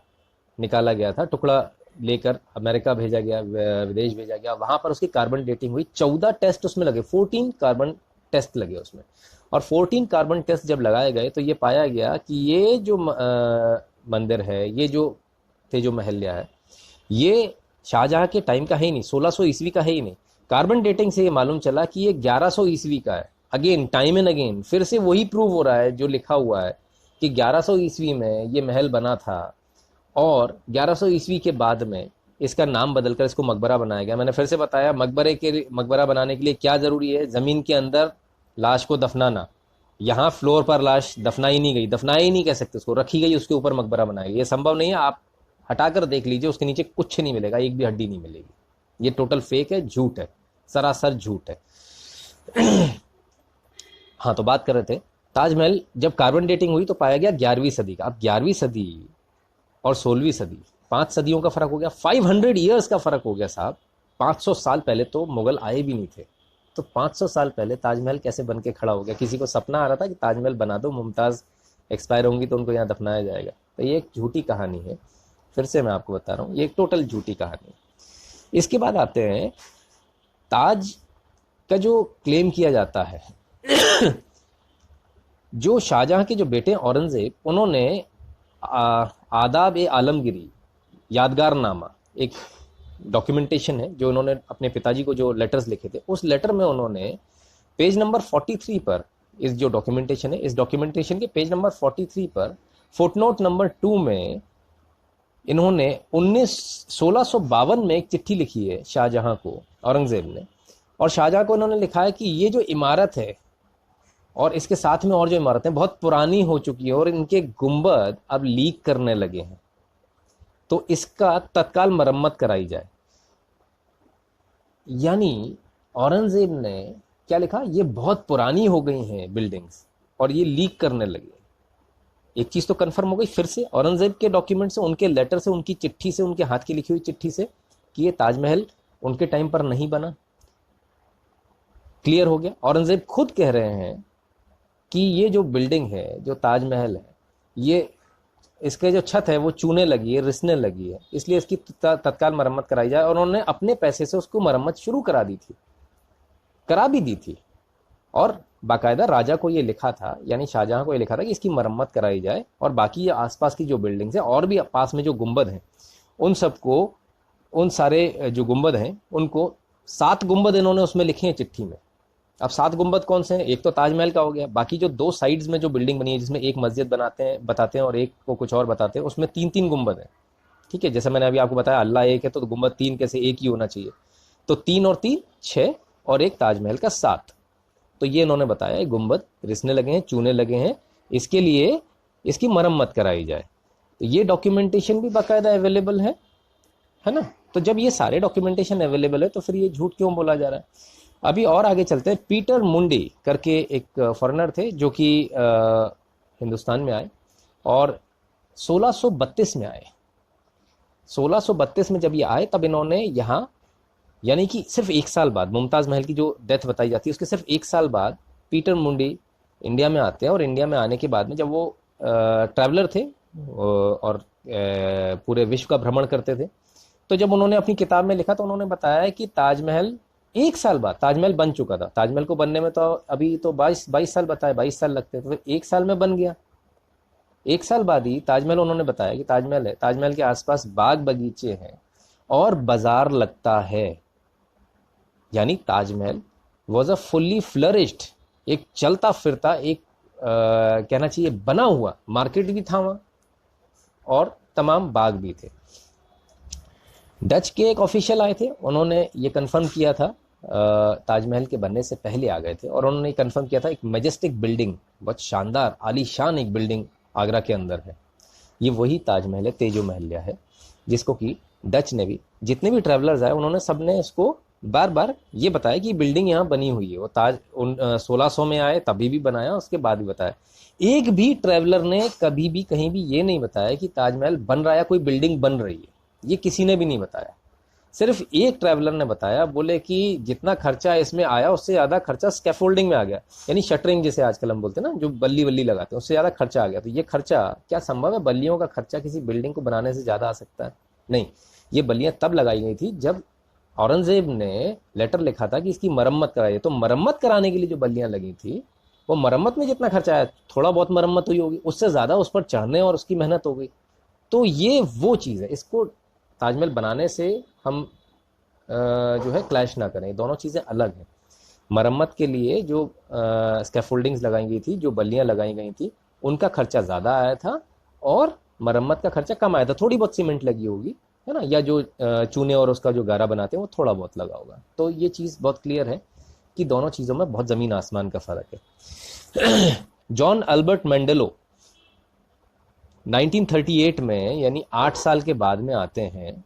निकाला गया था, टुकड़ा लेकर अमेरिका भेजा गया, विदेश भेजा गया, वहाँ पर उसकी कार्बन डेटिंग हुई। 14 टेस्ट उसमें लगे, 14 कार्बन टेस्ट लगे उसमें, और 14 कार्बन टेस्ट जब लगाए गए तो ये पाया गया कि ये जो मंदिर है, ये जो थे जो महल्या है, ये शाहजहाँ के टाइम का है ही नहीं, 1600 ईस्वी का है ही नहीं। कार्बन डेटिंग से ये मालूम चला कि ये 1100 ईस्वी का है। अगेन टाइम एंड अगेन फिर से वही प्रूव हो रहा है जो लिखा हुआ है कि 1100 ईस्वी में ये महल बना था, और 1100 ईस्वी के बाद में इसका नाम बदलकर इसको मकबरा बनाया गया। मैंने फिर से बताया, मकबरा बनाने के लिए क्या ज़रूरी है? ज़मीन के अंदर लाश को दफनाना। यहाँ फ्लोर पर लाश दफनाई नहीं गई, दफनाया ही नहीं कह सकते उसको, रखी गई, उसके ऊपर मकबरा बनाया गया, ये संभव नहीं है। आप हटाकर देख लीजिए, उसके नीचे कुछ नहीं मिलेगा, एक भी हड्डी नहीं मिलेगी। ये टोटल फेक है, झूठ है, सरासर झूठ है। हाँ, तो बात कर रहे थे ताजमहल जब कार्बन डेटिंग हुई तो पाया गया 11वीं सदी का। अब 11वीं सदी और 16वीं सदी, 5 सदियों का फर्क हो गया, 500 ईयर्स का फर्क हो गया साहब। 500 साल पहले तो मुगल आए भी नहीं थे, तो 500 साल पहले ताजमहल कैसे बन के खड़ा हो गया? किसी को सपना आ रहा था कि ताजमहल बना दो, मुमताज़ एक्सपायर होंगी तो उनको यहाँ दफनाया जाएगा? तो ये एक झूठी कहानी है, फिर से मैं आपको बता रहा हूँ, ये एक टोटल झूठी कहानी। इसके बाद आते हैं ताज का जो क्लेम किया जाता है। जो शाहजहां के जो बेटे औरंगजेब, उन्होंने आदाब ए आलमगिरी यादगारनामा, एक डॉक्यूमेंटेशन है जो उन्होंने अपने पिताजी को जो लेटर्स लिखे थे, उस लेटर में उन्होंने पेज नंबर 43 पर, इस जो डॉक्यूमेंटेशन है, इस डॉक्यूमेंटेशन के पेज नंबर 43 पर फुटनोट नंबर 2 में इन्होंने 1652 में एक चिट्ठी लिखी है शाहजहां को, औरंगजेब ने, और शाहजहां को इन्होंने लिखा है कि ये जो इमारत है और इसके साथ में और जो इमारतें बहुत पुरानी हो चुकी है और इनके गुंबद अब लीक करने लगे हैं, तो इसका तत्काल मरम्मत कराई जाए। यानी औरंगजेब ने क्या लिखा? ये बहुत पुरानी हो गई हैं बिल्डिंग्स और ये लीक करने लगे। एक चीज तो कंफर्म हो गई फिर से औरंगजेब के डॉक्यूमेंट से, उनके लेटर से, उनकी चिट्ठी से, उनके हाथ की लिखी हुई चिट्ठी से, कि ये ताजमहल उनके टाइम पर नहीं बना। क्लियर हो गया। औरंगजेब खुद कह रहे हैं कि ये जो बिल्डिंग है, जो ताजमहल है, ये इसके जो छत है वो चूने लगी है, रिसने लगी है, इसलिए इसकी तत्काल मरम्मत कराई जाए। और उन्होंने अपने पैसे से उसको मरम्मत शुरू करा दी थी, करा भी दी थी, और बाकायदा राजा को ये लिखा था, यानी शाहजहां को ये लिखा था कि इसकी मरम्मत कराई जाए, और बाकी ये आसपास की जो बिल्डिंग्स हैं और भी पास में जो गुंबद हैं, उन सबको, उन सारे जो गुंबद हैं उनको, 7 गुंबद इन्होंने उसमें लिखे हैं चिट्ठी में। अब 7 गुंबद कौन से हैं? एक तो ताजमहल का हो गया, बाकी जो 2 साइड्स में जो बिल्डिंग बनी है, जिसमें एक मस्जिद बताते हैं और एक को कुछ और बताते हैं, उसमें 3-3 गुंबद हैं। ठीक है, जैसे मैंने अभी आपको बताया अल्लाह एक है तो गुंबद 3 कैसे एक ही होना चाहिए? तो 3 और 3 6, और एक ताजमहल का 7। तो ये इन्होंने बताया गुंबद रिसने लगे हैं, चूने लगे हैं, इसके लिए इसकी मरम्मत कराई जाए। तो ये डॉक्यूमेंटेशन भी बाकायदा अवेलेबल है ना? तो जब ये सारे डॉक्यूमेंटेशन अवेलेबल है तो फिर ये झूठ क्यों बोला जा रहा है? अभी और आगे चलते हैं। पीटर मुंडी करके एक फॉरेनर थे जो कि हिंदुस्तान में आए और 1632 में आए। 1632 में जब ये आए तब इन्होंने यहाँ, यानी कि सिर्फ 1 साल बाद, मुमताज़ महल की जो डेथ बताई जाती है उसके सिर्फ 1 साल बाद पीटर मुंडी इंडिया में आते हैं। और इंडिया में आने के बाद में जब वो ट्रैवलर थे और पूरे विश्व का भ्रमण करते थे, तो जब उन्होंने अपनी किताब में लिखा तो उन्होंने बताया कि ताजमहल 1 साल बाद ताजमहल बन चुका था। ताजमहल को बनने में तो अभी तो 22 साल बताए, 22 साल लगते, तो फिर 1 साल में बन गया। 1 साल बाद ही ताजमहल, उन्होंने बताया कि ताजमहल है, ताजमहल के आसपास बाग बगीचे हैं और बाजार लगता है। यानी Taj Mahal was a fully flourished, एक चलता फिरता, एक कहना चाहिए बना हुआ मार्केट भी था वहाँ, और तमाम बाग भी थे। डच के एक ऑफिशियल आए थे, उन्होंने ये कंफर्म किया था, ताजमहल के बनने से पहले आ गए थे, और उन्होंने कंफर्म किया था एक मैजेस्टिक बिल्डिंग, बहुत शानदार आलीशान एक बिल्डिंग आगरा के अंदर है, ये वही ताजमहल है, तेजो महलिया है, जिसको कि डच ने भी, जितने भी ट्रैवलर्स आए उन्होंने सबने इसको बार बार ये बताया कि बिल्डिंग यहाँ बनी हुई है। वो ताज 1600 में आए तभी भी बनाया, उसके बाद भी बताया। एक भी ट्रैवलर ने कभी भी कहीं भी ये नहीं बताया कि ताजमहल बन रहा है, कोई बिल्डिंग बन रही है, ये किसी ने भी नहीं बताया। सिर्फ एक ट्रैवलर ने बताया, बोले कि जितना खर्चा इसमें आया उससे ज़्यादा खर्चा स्कैफोल्डिंग में आ गया, यानी शटरिंग जिसे आजकल हम बोलते हैं ना, जो बल्ली वल्ली लगाते हैं, उससे ज़्यादा खर्चा आ गया। तो ये खर्चा क्या संभव है, बल्लियों का खर्चा किसी बिल्डिंग को बनाने से ज़्यादा आ सकता है? नहीं, ये बल्लियाँ तब लगाई गई थी जब औरंगजेब ने लेटर लिखा था कि इसकी मरम्मत कराइए। तो मरम्मत कराने के लिए जो बल्लियाँ लगी थी, वो मरम्मत में जितना खर्चा आया, थोड़ा बहुत मरम्मत हुई होगी, उससे ज़्यादा उस पर चढ़ने और उसकी मेहनत हो गई। तो ये वो चीज़ है, इसको ताजमहल बनाने से हम जो है क्लैश ना करें, दोनों चीज़ें अलग हैं। मरम्मत के लिए जो स्कैफोल्डिंग्स लगाई गई थी, जो बल्लियाँ लगाई गई थी, उनका खर्चा ज़्यादा आया था, और मरम्मत का खर्चा कम आया था। थोड़ी बहुत सीमेंट लगी होगी, है ना, या जो चूने और उसका जो गारा बनाते हैं वो थोड़ा बहुत लगा होगा। तो ये चीज़ बहुत क्लियर है कि दोनों चीज़ों में बहुत ज़मीन आसमान का फ़र्क है। जॉन अल्बर्ट मेंडेलो 1938 में, यानी 8 साल के बाद में आते हैं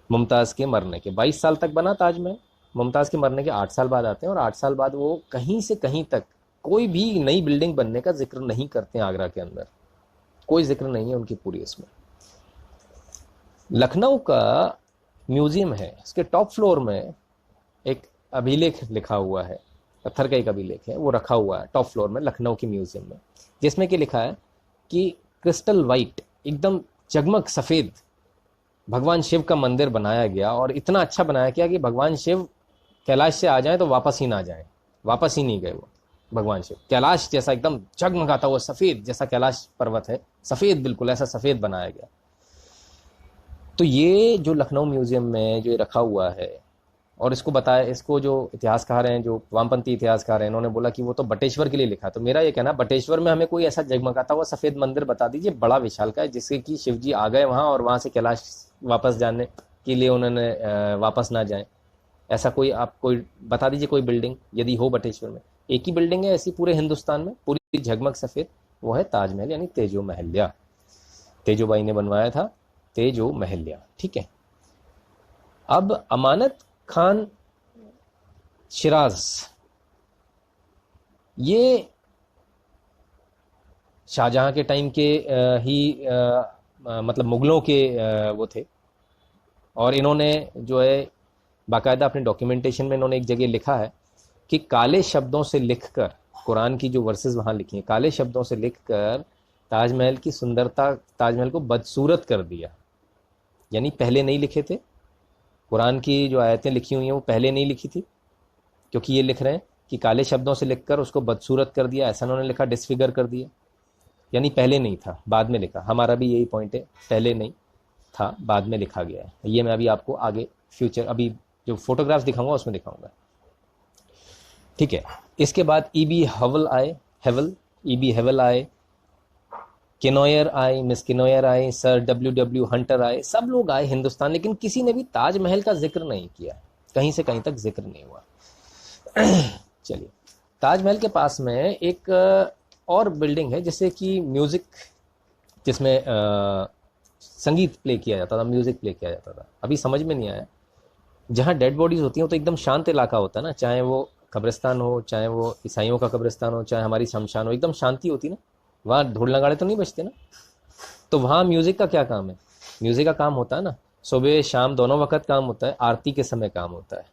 मुमताज़ के मरने के। 22 साल तक बना ताजमहल, मुमताज़ के मरने के 8 साल बाद आते हैं, और 8 साल बाद वो कहीं से कहीं तक कोई भी नई बिल्डिंग बनने का जिक्र नहीं करते हैं। आगरा के अंदर कोई जिक्र नहीं है उनकी पूरी इसमें। लखनऊ का म्यूज़ियम है, इसके टॉप फ्लोर में एक अभिलेख लिखा हुआ है, पत्थर का एक अभिलेख है, वो रखा हुआ है टॉप फ्लोर में लखनऊ के म्यूज़ियम में, जिसमें कि लिखा है कि क्रिस्टल वाइट, एकदम जगमग सफ़ेद भगवान शिव का मंदिर बनाया गया, और इतना अच्छा बनाया गया कि भगवान शिव कैलाश से आ जाएं तो वापस ही ना जाएं, वापस ही नहीं गए वो भगवान शिव। कैलाश जैसा एकदम जगमगाता हुआ सफ़ेद, जैसा कैलाश पर्वत है सफ़ेद, बिल्कुल ऐसा सफ़ेद बनाया गया। तो ये जो लखनऊ म्यूज़ियम में जो रखा हुआ है, और इसको बताया, इसको जो इतिहासकार हैं, जो वामपंथी इतिहासकार हैं, इन्होंने बोला कि वो तो बटेश्वर के लिए लिखा। तो मेरा ये कहना, बटेश्वर में हमें कोई ऐसा जगमगाता हुआ सफ़ेद मंदिर बता दीजिए, बड़ा विशाल का है, जिससे कि शिव जी आ गए वहाँ, और वहाँ से कैलाश वापस जाने के लिए उन्होंने वापस ना जाएं। ऐसा कोई आप कोई बता दीजिए, कोई बिल्डिंग यदि हो बटेश्वर में। एक ही बिल्डिंग है ऐसी पूरे हिंदुस्तान में, पूरी झगमग सफ़ेद, वो है ताजमहल, यानी तेजो महलिया। तेजोबाई ने बनवाया था तेजो महलिया, ठीक है। अब अमानत खान शिराज, ये शाहजहां के टाइम के मतलब मुगलों के वो थे, और इन्होंने जो है बाकायदा अपने डॉक्यूमेंटेशन में इन्होंने एक जगह लिखा है कि काले शब्दों से लिखकर, कुरान की जो वर्सेस वहाँ लिखी हैं, काले शब्दों से लिखकर ताजमहल की सुंदरता, ताजमहल को बदसूरत कर दिया। यानी पहले नहीं लिखे थे, कुरान की जो आयतें लिखी हुई हैं वो पहले नहीं लिखी थी, क्योंकि ये लिख रहे हैं कि काले शब्दों से लिखकर उसको बदसूरत कर दिया, ऐसा उन्होंने लिखा, डिसफिगर कर दिया। यानी पहले नहीं था, बाद में लिखा। हमारा भी यही पॉइंट है, पहले नहीं था, बाद में लिखा गया है। ये मैं अभी आपको आगे फ्यूचर, अभी जो फोटोग्राफ्स दिखाऊंगा उसमें दिखाऊंगा, ठीक है। इसके बाद ईबी हवल आए, ईबी हेवल आए, किनोयर आए, मिस किनोयर आए, सर डब्ल्यू हंटर आए, सब लोग आए हिंदुस्तान, लेकिन किसी ने भी ताजमहल का जिक्र नहीं किया, कहीं से कहीं तक जिक्र नहीं हुआ। चलिए, ताजमहल के पास में एक और बिल्डिंग है, जैसे कि म्यूज़िक, जिसमें संगीत प्ले किया जाता था, म्यूज़िक प्ले किया जाता था। अभी समझ में नहीं आया, जहाँ डेड बॉडीज़ होती हैं तो एकदम शांत इलाका होता है ना, चाहे वो कब्रिस्तान हो, चाहे वो ईसाइयों का कब्रिस्तान हो, चाहे हमारी शमशान हो, एकदम शांति होती ना, वहाँ ढोल नगाड़े तो नहीं बजते ना। तो वहाँ म्यूज़िक का क्या काम है? म्यूज़िक का काम होता है ना, सुबह शाम दोनों वक्त काम होता है, आरती के समय काम होता है।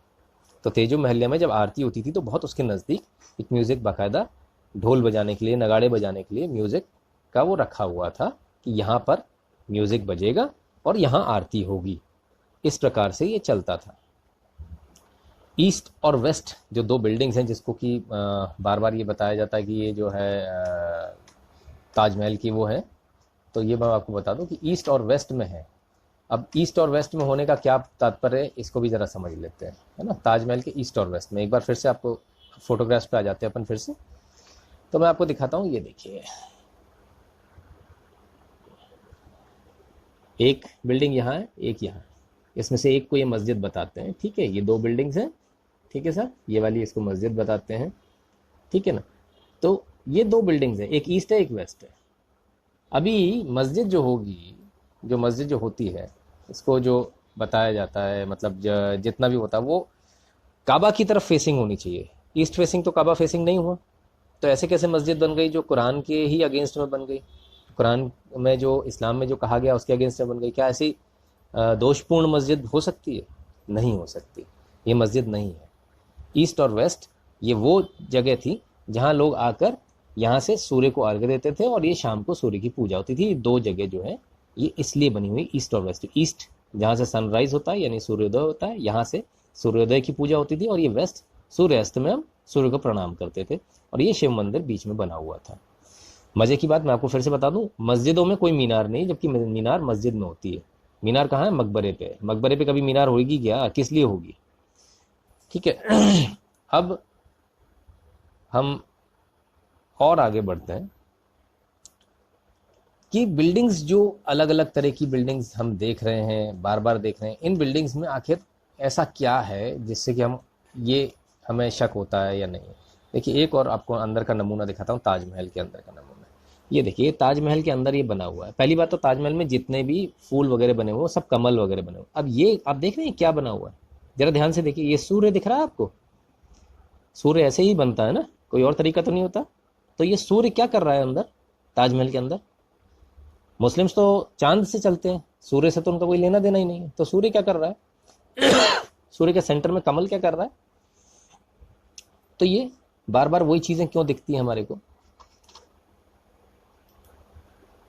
तो तेजो महलिया में जब आरती होती थी तो बहुत उसके नज़दीक एक म्यूज़िक बाकायदा ढोल बजाने के लिए, नगाड़े बजाने के लिए म्यूज़िक का वो रखा हुआ था कि यहाँ पर म्यूज़िक बजेगा और यहाँ आरती होगी। इस प्रकार से ये चलता था। ईस्ट और वेस्ट जो दो बिल्डिंग्स हैं, जिसको कि बार बार ये बताया जाता है कि ये जो है ताजमहल की वो है, तो ये मैं आपको बता दूं कि ईस्ट और वेस्ट में है। अब ईस्ट और वेस्ट में होने का क्या तात्पर्य है, इसको भी ज़रा समझ लेते हैं, है ना। ताजमहल के ईस्ट और वेस्ट में, एक बार फिर से आपको फोटोग्राफ्स पे आ जाते हैं अपन फिर से। तो मैं आपको दिखाता हूँ, ये देखिए एक बिल्डिंग यहाँ है, एक यहाँ, इसमें से एक को ये मस्जिद बताते हैं, ठीक है। ये दो बिल्डिंग्स हैं, ठीक है सर, ये वाली इसको मस्जिद बताते हैं, ठीक है ना। तो ये दो बिल्डिंग्स हैं, एक ईस्ट है एक वेस्ट है। अभी मस्जिद जो होगी, जो मस्जिद जो होती है, इसको जो बताया जाता है, मतलब जितना भी होता है वो काबा की तरफ फेसिंग होनी चाहिए। ईस्ट फेसिंग तो काबा फेसिंग नहीं हुआ, तो ऐसे कैसे मस्जिद बन गई जो कुरान के ही अगेंस्ट में बन गई? कुरान में जो, इस्लाम में जो कहा गया उसके अगेंस्ट में बन गई। क्या ऐसी दोषपूर्ण मस्जिद हो सकती है? नहीं हो सकती, ये मस्जिद नहीं है। ईस्ट और वेस्ट ये वो जगह थी जहाँ लोग आकर यहाँ से सूर्य को अर्घ्य देते थे, और ये शाम को सूर्य की पूजा होती थी। ये दो जगह जो है ये इसलिए बनी हुई, ईस्ट और वेस्ट। ईस्ट जहाँ से सनराइज होता है यानी सूर्योदय होता है, यहाँ से सूर्योदय की पूजा होती थी, और ये वेस्ट सूर्यास्त में हम सूर्य को प्रणाम करते थे, और ये शिव मंदिर बीच में बना हुआ था। मजे की बात मैं आपको फिर से बता दूं, मस्जिदों में कोई मीनार नहीं, जबकि मीनार मस्जिद में होती है। मीनार कहाँ है? मकबरे पे। मकबरे पे कभी मीनार होगी क्या? किस लिए होगी? ठीक है। अब हम और आगे बढ़ते हैं कि बिल्डिंग्स, जो अलग अलग तरह की बिल्डिंग्स हम देख रहे हैं, बार बार देख रहे हैं, इन बिल्डिंग्स में आखिर ऐसा क्या है जिससे कि हम ये हमें शक होता है या नहीं। देखिए एक और आपको अंदर का नमूना दिखाता हूँ, ताजमहल के अंदर का नमूना। ये देखिए ताजमहल के अंदर ये बना हुआ है। पहली बात तो ताजमहल में जितने भी फूल वगैरह बने हुए सब कमल वगैरह बने हुए। अब ये आप देख रहे हैं क्या बना हुआ है? जरा ध्यान से देखिए, ये सूर्य दिख रहा है आपको? सूर्य ऐसे ही बनता है ना, कोई और तरीका तो नहीं होता। तो ये सूर्य क्या कर रहा है अंदर, ताजमहल के अंदर? मुस्लिम्स तो चांद से चलते हैं, सूर्य से तो उनका कोई लेना देना ही नहीं है। तो सूर्य क्या कर रहा है? सूर्य के सेंटर में कमल क्या कर रहा है? तो ये बार बार वही चीजें क्यों दिखती हैं हमारे को?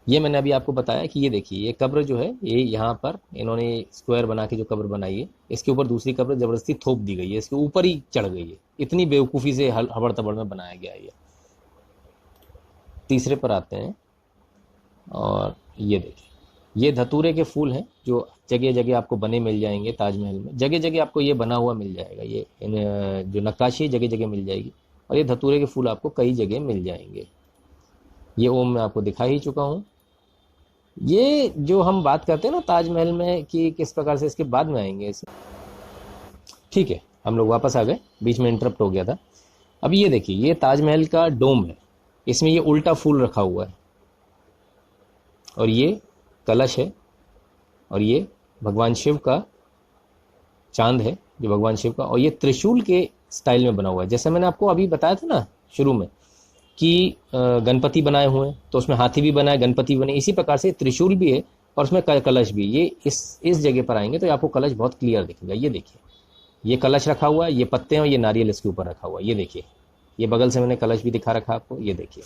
ये मैंने अभी आपको बताया कि ये देखिए, ये कब्र जो है, ये यहाँ पर इन्होंने स्क्वायर बना के जो कब्र बनाई है, इसके ऊपर दूसरी कब्र जबरदस्ती थोप दी गई है, इसके ऊपर ही चढ़ गई है। इतनी बेवकूफ़ी से हबड़ तबड़ में बनाया गया है ये। तीसरे पर आते हैं, और ये देखिए ये धतूरे के फूल हैं जो जगह जगह आपको बने मिल जाएंगे ताजमहल में। जगह जगह आपको ये बना हुआ मिल जाएगा, ये जो नक्काशी जगह जगह मिल जाएगी, और ये धतूरे के फूल आपको कई जगह मिल जाएंगे। ये ओम मैं आपको दिखा ही चुका हूँ। ये जो हम बात करते हैं ना ताजमहल में कि किस प्रकार से, इसके बाद में आएंगे इसे। ठीक है, हम लोग वापस आ गए, बीच में इंटरप्ट हो गया था। अब ये देखिए ये ताजमहल का डोम है, इसमें ये उल्टा फूल रखा हुआ है, और ये कलश है, और ये भगवान शिव का चांद है, जो भगवान शिव का, और ये त्रिशूल के स्टाइल में बना हुआ है। जैसे मैंने आपको अभी बताया था ना शुरू में कि गणपति बनाए हुए हैं, तो उसमें हाथी भी बना है, गणपति बने, इसी प्रकार से त्रिशूल भी है और उसमें कलश भी। ये इस जगह पर आएंगे तो आपको कलश बहुत क्लियर दिखेगा। ये देखिए ये कलश रखा हुआ है, ये पत्ते हैं और ये नारियल इसके ऊपर रखा हुआ है। ये देखिए ये बगल से मैंने कलश भी दिखा रखा आपको, ये देखिए।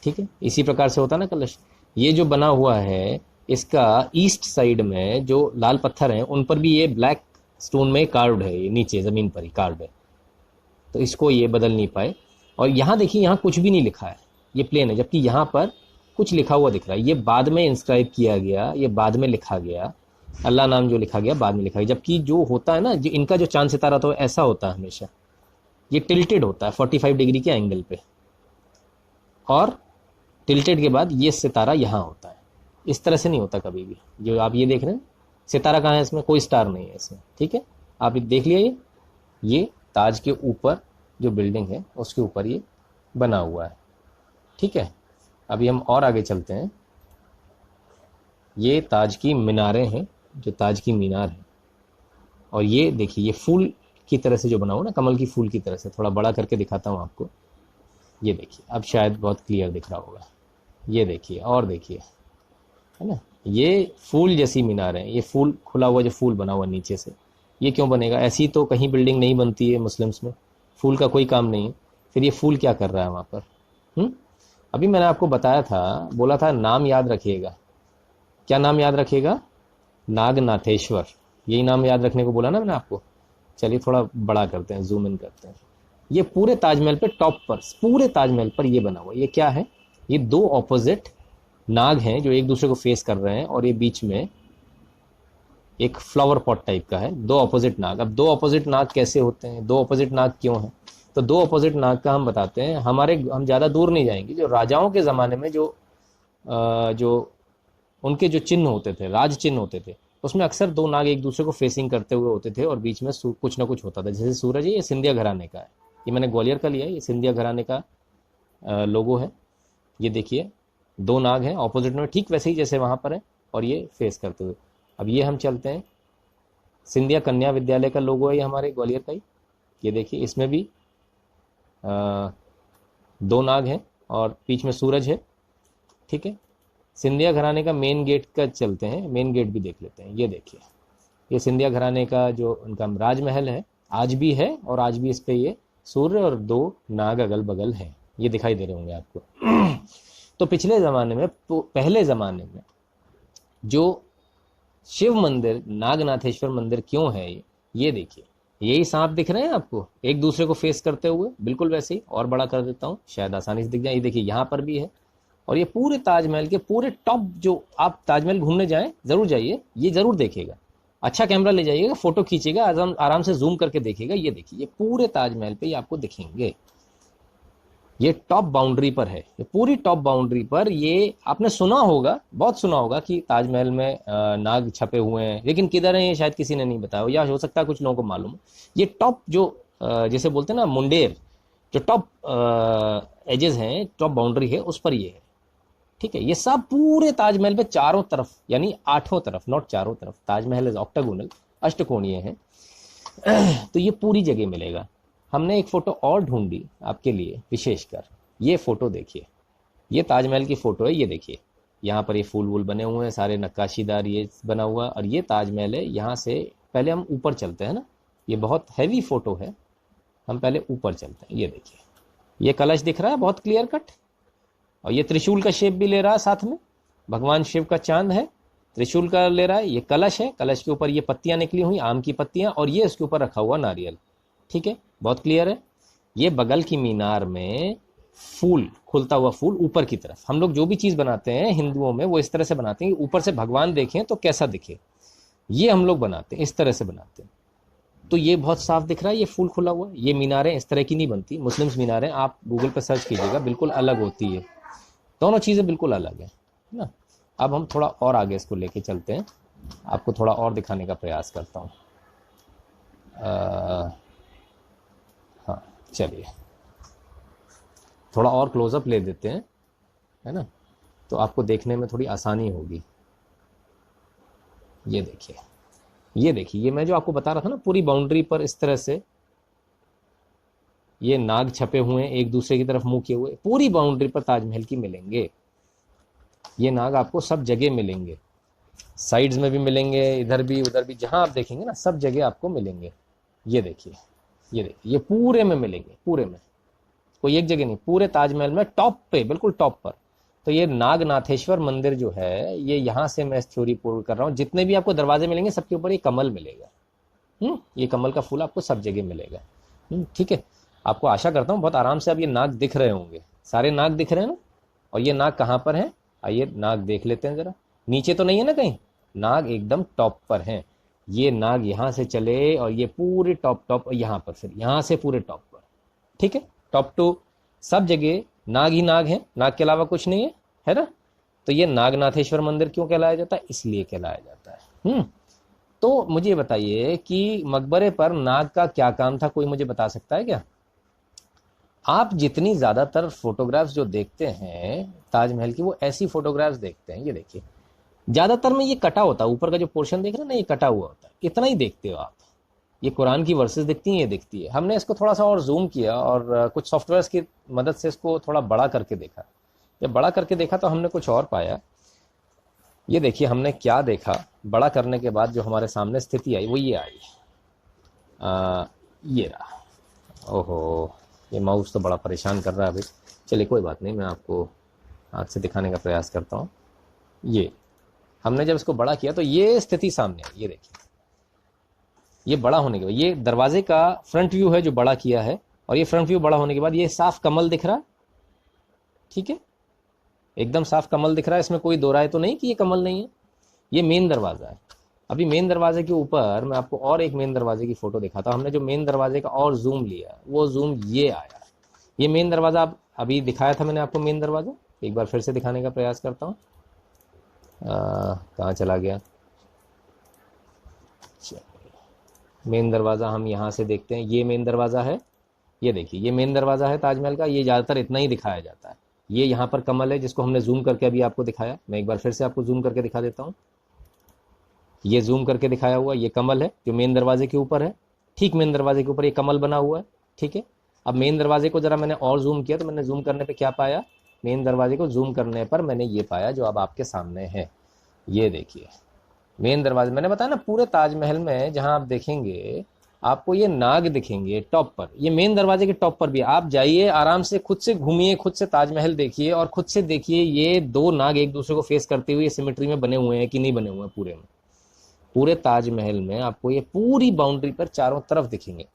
ठीक है, इसी प्रकार से होता है ना कलश। ये जो बना हुआ है इसका ईस्ट साइड में जो लाल पत्थर हैं उन पर भी ये ब्लैक स्टोन में कार्व्ड है, ये नीचे ज़मीन पर ही कार्व्ड है, तो इसको ये बदल नहीं पाए। और यहाँ देखिए यहाँ कुछ भी नहीं लिखा है, ये प्लेन है, जबकि यहाँ पर कुछ लिखा हुआ दिख रहा है। ये बाद में इंस्क्राइब किया गया, ये बाद में लिखा गया, अल्लाह नाम जो लिखा गया बाद में लिखा गया। जबकि जो होता है ना, जो इनका जो चांद सितारा तो ऐसा होता है हमेशा, ये टिल्टेड होता है 45 डिग्री के एंगल पे, और टिल्टेड के बाद ये सितारा यहाँ होता है। इस तरह से नहीं होता कभी भी। जो आप ये देख रहे हैं सितारा कहाँ है, इसमें कोई स्टार नहीं है इसमें। ठीक है, आप देख लिया, ये ताज के ऊपर जो बिल्डिंग है उसके ऊपर ये बना हुआ है। ठीक है, अभी हम और आगे चलते हैं। ये ताज की मीनारें हैं, जो ताज की मीनार है, और ये देखिए ये फूल की तरह से जो बना हुआ ना, कमल की फूल की तरह से। थोड़ा बड़ा करके दिखाता हूँ आपको, ये देखिए, अब शायद बहुत क्लियर दिख रहा होगा। ये देखिए और देखिए, है ना, ये फूल जैसी मीनार है। ये फूल खुला हुआ जो फूल बना हुआ नीचे से, ये क्यों बनेगा? ऐसी तो कहीं बिल्डिंग नहीं बनती है मुस्लिम्स में, फूल का कोई काम नहीं है। फिर ये फूल क्या कर रहा है वहाँ पर? अभी मैंने आपको बताया था, बोला था नाम याद रखिएगा। क्या नाम याद रखिएगा? नागनाथेश्वर, यही नाम याद रखने को बोला ना मैंने आपको। चलिए थोड़ा बड़ा करते हैं, जूम इन करते हैं। ये पूरे ताजमहल पे टॉप पर, पूरे ताजमहल पर ये बना हुआ, ये क्या है? ये दो ऑपोजिट नाग हैं जो एक दूसरे को फेस कर रहे हैं, और ये बीच में एक फ्लावर पॉट टाइप का है, दो ऑपोजिट नाग। अब दो ऑपोजिट नाग कैसे होते हैं? दो ऑपोजिट नाग क्यों हैं? तो दो अपोजिट नाग का हम बताते हैं। हम ज़्यादा दूर नहीं जाएंगे। जो राजाओं के ज़माने में जो उनके जो चिन्ह होते थे, राज चिन्ह होते थे, उसमें अक्सर दो नाग एक दूसरे को फेसिंग करते हुए होते थे और बीच में कुछ ना कुछ होता था। जैसे सूरज है, ये सिंधिया घराने का है, ये मैंने ग्वालियर का लिया है, ये सिंधिया घराने का लोगो है। ये देखिए दो नाग हैं ऑपोजिट में, ठीक वैसे ही जैसे वहाँ पर है, और ये फेस करते हुए। अब ये हम चलते हैं, सिंधिया कन्या विद्यालय का लोगो है ये हमारे ग्वालियर का ही। ये देखिए इसमें भी दो नाग हैं और बीच में सूरज है। ठीक है, सिंधिया घराने का मेन गेट का चलते हैं, मेन गेट भी देख लेते हैं। ये देखिए, ये सिंधिया घराने का जो उनका राजमहल है, आज भी है, और आज भी इस पे ये सूर्य और दो नाग अगल बगल हैं, ये दिखाई दे रहे होंगे आपको। तो पिछले ज़माने में, पहले ज़माने में जो शिव मंदिर, नागनाथेश्वर मंदिर क्यों है ये देखिए, यही सांप दिख रहे हैं आपको एक दूसरे को फेस करते हुए, बिल्कुल वैसे ही। और बड़ा कर देता हूँ, शायद आसानी से दिख जाए। ये देखिए यहाँ पर भी है। और ये पूरे ताजमहल के पूरे टॉप, जो आप ताजमहल घूमने जाएं जरूर जाइए, ये जरूर देखिएगा। अच्छा कैमरा ले जाइएगा, फोटो खींचिएगा, आराम से जूम करके देखिएगा। ये देखिए, ये पूरे ताजमहल पे ये आपको दिखेंगे। ये टॉप बाउंड्री पर है, ये पूरी टॉप बाउंड्री पर। ये आपने सुना होगा, बहुत सुना होगा कि ताजमहल में नाग छपे हुए हैं, लेकिन किधर हैं ये शायद किसी ने नहीं बताया, या हो सकता है कुछ लोगों को मालूम है। ये टॉप जो जैसे बोलते हैं ना मुंडेर, जो टॉप एजेस हैं, टॉप बाउंड्री है, उस पर ये है। ठीक है, ये सब पूरे ताजमहल पे चारों तरफ, यानी आठों तरफ, नॉट चारों तरफ, ताजमहल इज ऑक्टागोनल, अष्टकोणीय है। तो ये पूरी जगह मिलेगा। हमने एक फ़ोटो और ढूंढी आपके लिए विशेषकर, ये फ़ोटो देखिए, ये ताजमहल की फ़ोटो है। ये देखिए यहाँ पर ये फूल वूल बने हुए हैं, सारे नक्काशीदार ये बना हुआ, और ये ताजमहल है। यहाँ से पहले हम ऊपर चलते हैं ना, ये बहुत हैवी फ़ोटो है, हम पहले ऊपर चलते हैं। ये देखिए, ये कलश दिख रहा है बहुत क्लियर कट, और ये त्रिशूल का शेप भी ले रहा है साथ में, भगवान शिव का चांद है, त्रिशूल का ले रहा है। ये कलश है, कलश के ऊपर ये पत्तियां निकली हुई, आम की पत्तियां, और ये इसके ऊपर रखा हुआ नारियल। ठीक है, बहुत क्लियर है। ये बगल की मीनार में फूल, खुलता हुआ फूल ऊपर की तरफ। हम लोग जो भी चीज़ बनाते हैं हिंदुओं में, वो इस तरह से बनाते हैं कि ऊपर से भगवान देखें तो कैसा दिखे, ये हम लोग बनाते हैं, इस तरह से बनाते हैं। तो ये बहुत साफ दिख रहा है, ये फूल खुला हुआ है। ये मीनारें इस तरह की नहीं बनती, मुस्लिम्स मीनारें आप गूगल पर सर्च कीजिएगा, बिल्कुल अलग होती है। दोनों चीज़ें बिल्कुल अलग है ना। अब हम थोड़ा और आगे इसको लेके चलते हैं, आपको थोड़ा और दिखाने का प्रयास करता हूँ। हाँ चलिए, थोड़ा और क्लोजअप ले देते हैं, है ना, तो आपको देखने में थोड़ी आसानी होगी। ये देखिए, ये देखिए, ये मैं जो आपको बता रहा था ना, पूरी बाउंड्री पर इस तरह से ये नाग छपे हुए हैं, एक दूसरे की तरफ मुंह किए हुए, पूरी बाउंड्री पर ताजमहल की मिलेंगे। ये नाग आपको सब जगह मिलेंगे, साइड्स में भी मिलेंगे, इधर भी उधर भी, जहां आप देखेंगे ना सब जगह आपको मिलेंगे। ये देखिए, ये देखिए, ये पूरे में मिलेंगे, पूरे में, कोई एक जगह नहीं, पूरे ताजमहल में टॉप पे, बिल्कुल टॉप पर। तो ये नागनाथेश्वर मंदिर जो है, ये यहाँ से मैं थ्योरी पूर्ण कर रहा हूँ। जितने भी आपको दरवाजे मिलेंगे सबके ऊपर ये कमल मिलेगा। ये कमल का फूल आपको सब जगह मिलेगा। ठीक है, आपको आशा करता हूँ बहुत आराम से अब ये नाग दिख रहे होंगे, सारे नाग दिख रहे हैं ना। और ये नाग कहाँ पर है, आइए नाग देख लेते हैं जरा। नीचे तो नहीं है ना कहीं, नाग एकदम टॉप पर हैं। ये नाग यहाँ से चले और ये पूरे टॉप यहाँ पर, फिर यहाँ से पूरे टॉप पर। ठीक है, टॉप टू सब जगह नाग ही नाग है, नाग के अलावा कुछ नहीं है ना। तो ये नागनाथेश्वर मंदिर क्यों कहलाया जाता है, इसलिए कहलाया जाता है। तो मुझे बताइए कि मकबरे पर नाग का क्या काम था, कोई मुझे बता सकता है क्या? आप जितनी ज्यादातर फोटोग्राफ्स जो देखते हैं ताजमहल की, वो ऐसी फोटोग्राफ्स देखते हैं। ये देखिए, ज्यादातर में ये कटा होता है, ऊपर का जो पोर्शन देख रहे हैं ना, ये कटा हुआ होता है, इतना ही देखते हो आप। ये कुरान की वर्सेस दिखती हैं, ये दिखती है। हमने इसको थोड़ा सा और जूम किया और कुछ सॉफ्टवेयर्स की मदद से इसको थोड़ा बड़ा करके देखा। जब बड़ा करके देखा तो हमने कुछ और पाया। ये देखिए, हमने क्या देखा, बड़ा करने के बाद जो हमारे सामने स्थिति आई वो ये आई। ये रहा। ओहो, ये माउस तो बड़ा परेशान कर रहा है अभी। चलिए कोई बात नहीं, मैं आपको हाथ से दिखाने का प्रयास करता हूँ। ये हमने जब इसको बड़ा किया तो ये स्थिति सामने आई। ये देखिए, ये बड़ा होने के बाद ये दरवाजे का फ्रंट व्यू है जो बड़ा किया है, और ये फ्रंट व्यू बड़ा होने के बाद ये साफ कमल दिख रहा है। ठीक है, एकदम साफ कमल दिख रहा है, इसमें कोई दो राय तो नहीं कि ये कमल नहीं है। ये मेन दरवाजा है। अभी मेन दरवाजे के ऊपर मैं आपको और एक मेन दरवाजे की फोटो दिखाता हूँ। हमने जो मेन दरवाजे का और जूम लिया, वो जूम ये आया। ये मेन दरवाजा आप अभी दिखाया था मैंने आपको, मेन दरवाजा एक बार फिर से दिखाने का प्रयास करता हूँ। कहाँ चला गया? मेन दरवाज़ा हम यहाँ से देखते हैं, ये मेन दरवाज़ा है। ये देखिए, ये मेन दरवाज़ा है ताजमहल का। ये ज़्यादातर इतना ही दिखाया जाता है। ये यहाँ पर कमल है जिसको हमने जूम करके अभी आपको दिखाया। मैं एक बार फिर से आपको जूम करके दिखा देता हूँ। ये जूम करके दिखाया हुआ ये कमल है जो मेन दरवाजे के ऊपर है। ठीक मेन दरवाजे के ऊपर ये कमल बना हुआ है। ठीक है, अब मेन दरवाजे को ज़रा मैंने और जूम किया तो मैंने जूम करने पर क्या पाया? मेन दरवाजे को जूम करने पर मैंने ये पाया जो अब आपके सामने है। ये देखिए मेन दरवाजे, मैंने बताया ना पूरे ताजमहल में जहां आप देखेंगे आपको ये नाग दिखेंगे टॉप पर। ये मेन दरवाजे के टॉप पर भी आप जाइए, आराम से खुद से घूमिए, खुद से ताजमहल देखिए और खुद से देखिए ये दो नाग एक दूसरे को फेस करते हुए सिमेट्री में बने हुए हैं कि नहीं बने हुए हैं। पूरे में, पूरे ताजमहल में आपको ये पूरी बाउंड्री पर चारों तरफ दिखेंगे।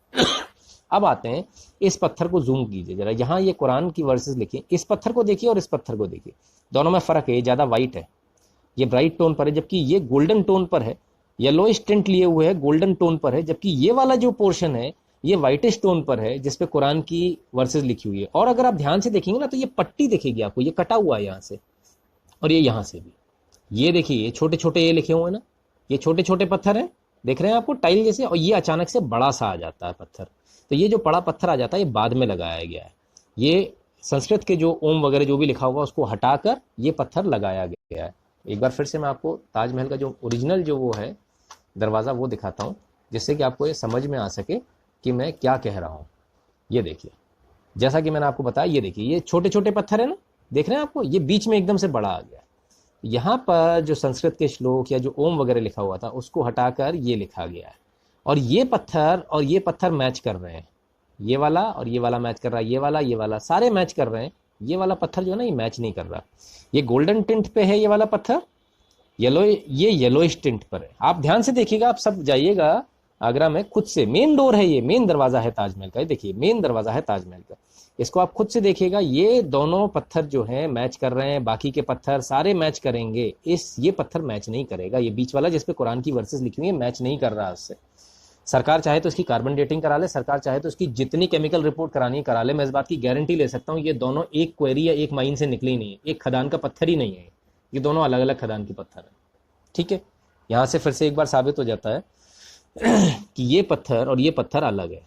अब आते हैं इस पत्थर को जूम कीजिए जरा, यहाँ ये कुरान की वर्सेस लिखी, इस पत्थर को देखिए और इस पत्थर को देखिए, दोनों में फर्क है। ज्यादा वाइट है, ये ब्राइट टोन पर है, जबकि ये गोल्डन टोन पर है। येलोइश टिंट लिए हुए है, गोल्डन टोन पर है, जबकि ये वाला जो पोर्शन है ये व्हाइटिश टोन पर है जिसपे कुरान की वर्सेस लिखी हुई है। और अगर आप ध्यान से देखेंगे ना तो ये पट्टी दिखेगी आपको, ये कटा हुआ है यहाँ से और ये यहाँ से भी। ये देखिए ये छोटे छोटे ये लिखे हुए हैं ना, ये छोटे छोटे पत्थर हैं, देख रहे हैं आपको टाइल जैसे, और ये अचानक से बड़ा सा आ जाता है पत्थर। तो ये जो बड़ा पत्थर आ जाता है ये बाद में लगाया गया है। ये संस्कृत के जो ओम वगैरह जो भी लिखा हुआ उसको हटाकर ये पत्थर लगाया गया है। एक बार फिर से मैं आपको ताजमहल का जो ओरिजिनल जो वो है दरवाज़ा वो दिखाता हूँ, जिससे कि आपको ये समझ में आ सके कि मैं क्या कह रहा हूँ। ये देखिए, जैसा कि मैंने आपको बताया, ये देखिए ये छोटे छोटे पत्थर है ना, देख रहे हैं आपको, ये बीच में एकदम से बड़ा आ गया। यहाँ पर जो संस्कृत के श्लोक या जो ओम वगैरह लिखा हुआ था उसको हटाकर ये लिखा गया है। और ये पत्थर मैच कर रहे हैं, ये वाला और ये वाला मैच कर रहा है, ये वाला सारे मैच कर रहे हैं। ये वाला पत्थर जो है ना ये मैच नहीं कर रहा। ये गोल्डन टिंट पे है, ये वाला पत्थर ये येलोइश टिंट पर है। आप ध्यान से देखिएगा, आप सब जाइएगा आगरा में खुद से, मेन डोर है, ये मेन दरवाजा है ताजमहल का। ये देखिए मेन दरवाजा है ताजमहल का, इसको आप खुद से देखिएगा। ये दोनों पत्थर जो हैं मैच कर रहे हैं, बाकी के पत्थर सारे मैच करेंगे, ये पत्थर मैच नहीं करेगा। ये बीच वाला जिसपे कुरान की वर्सेस लिखी हुई है मैच नहीं कर रहा उससे। सरकार चाहे तो इसकी कार्बन डेटिंग करा ले, सरकार चाहे तो इसकी जितनी केमिकल रिपोर्ट करानी है करा ले, मैं इस बात की गारंटी ले सकता हूँ ये दोनों एक क्वेरी या एक माइन से निकले ही नहीं है, एक खदान का पत्थर ही नहीं है। ये दोनों अलग अलग खदान के पत्थर हैं। ठीक है, यहां से फिर से एक बार साबित हो जाता है कि ये पत्थर और ये पत्थर अलग है।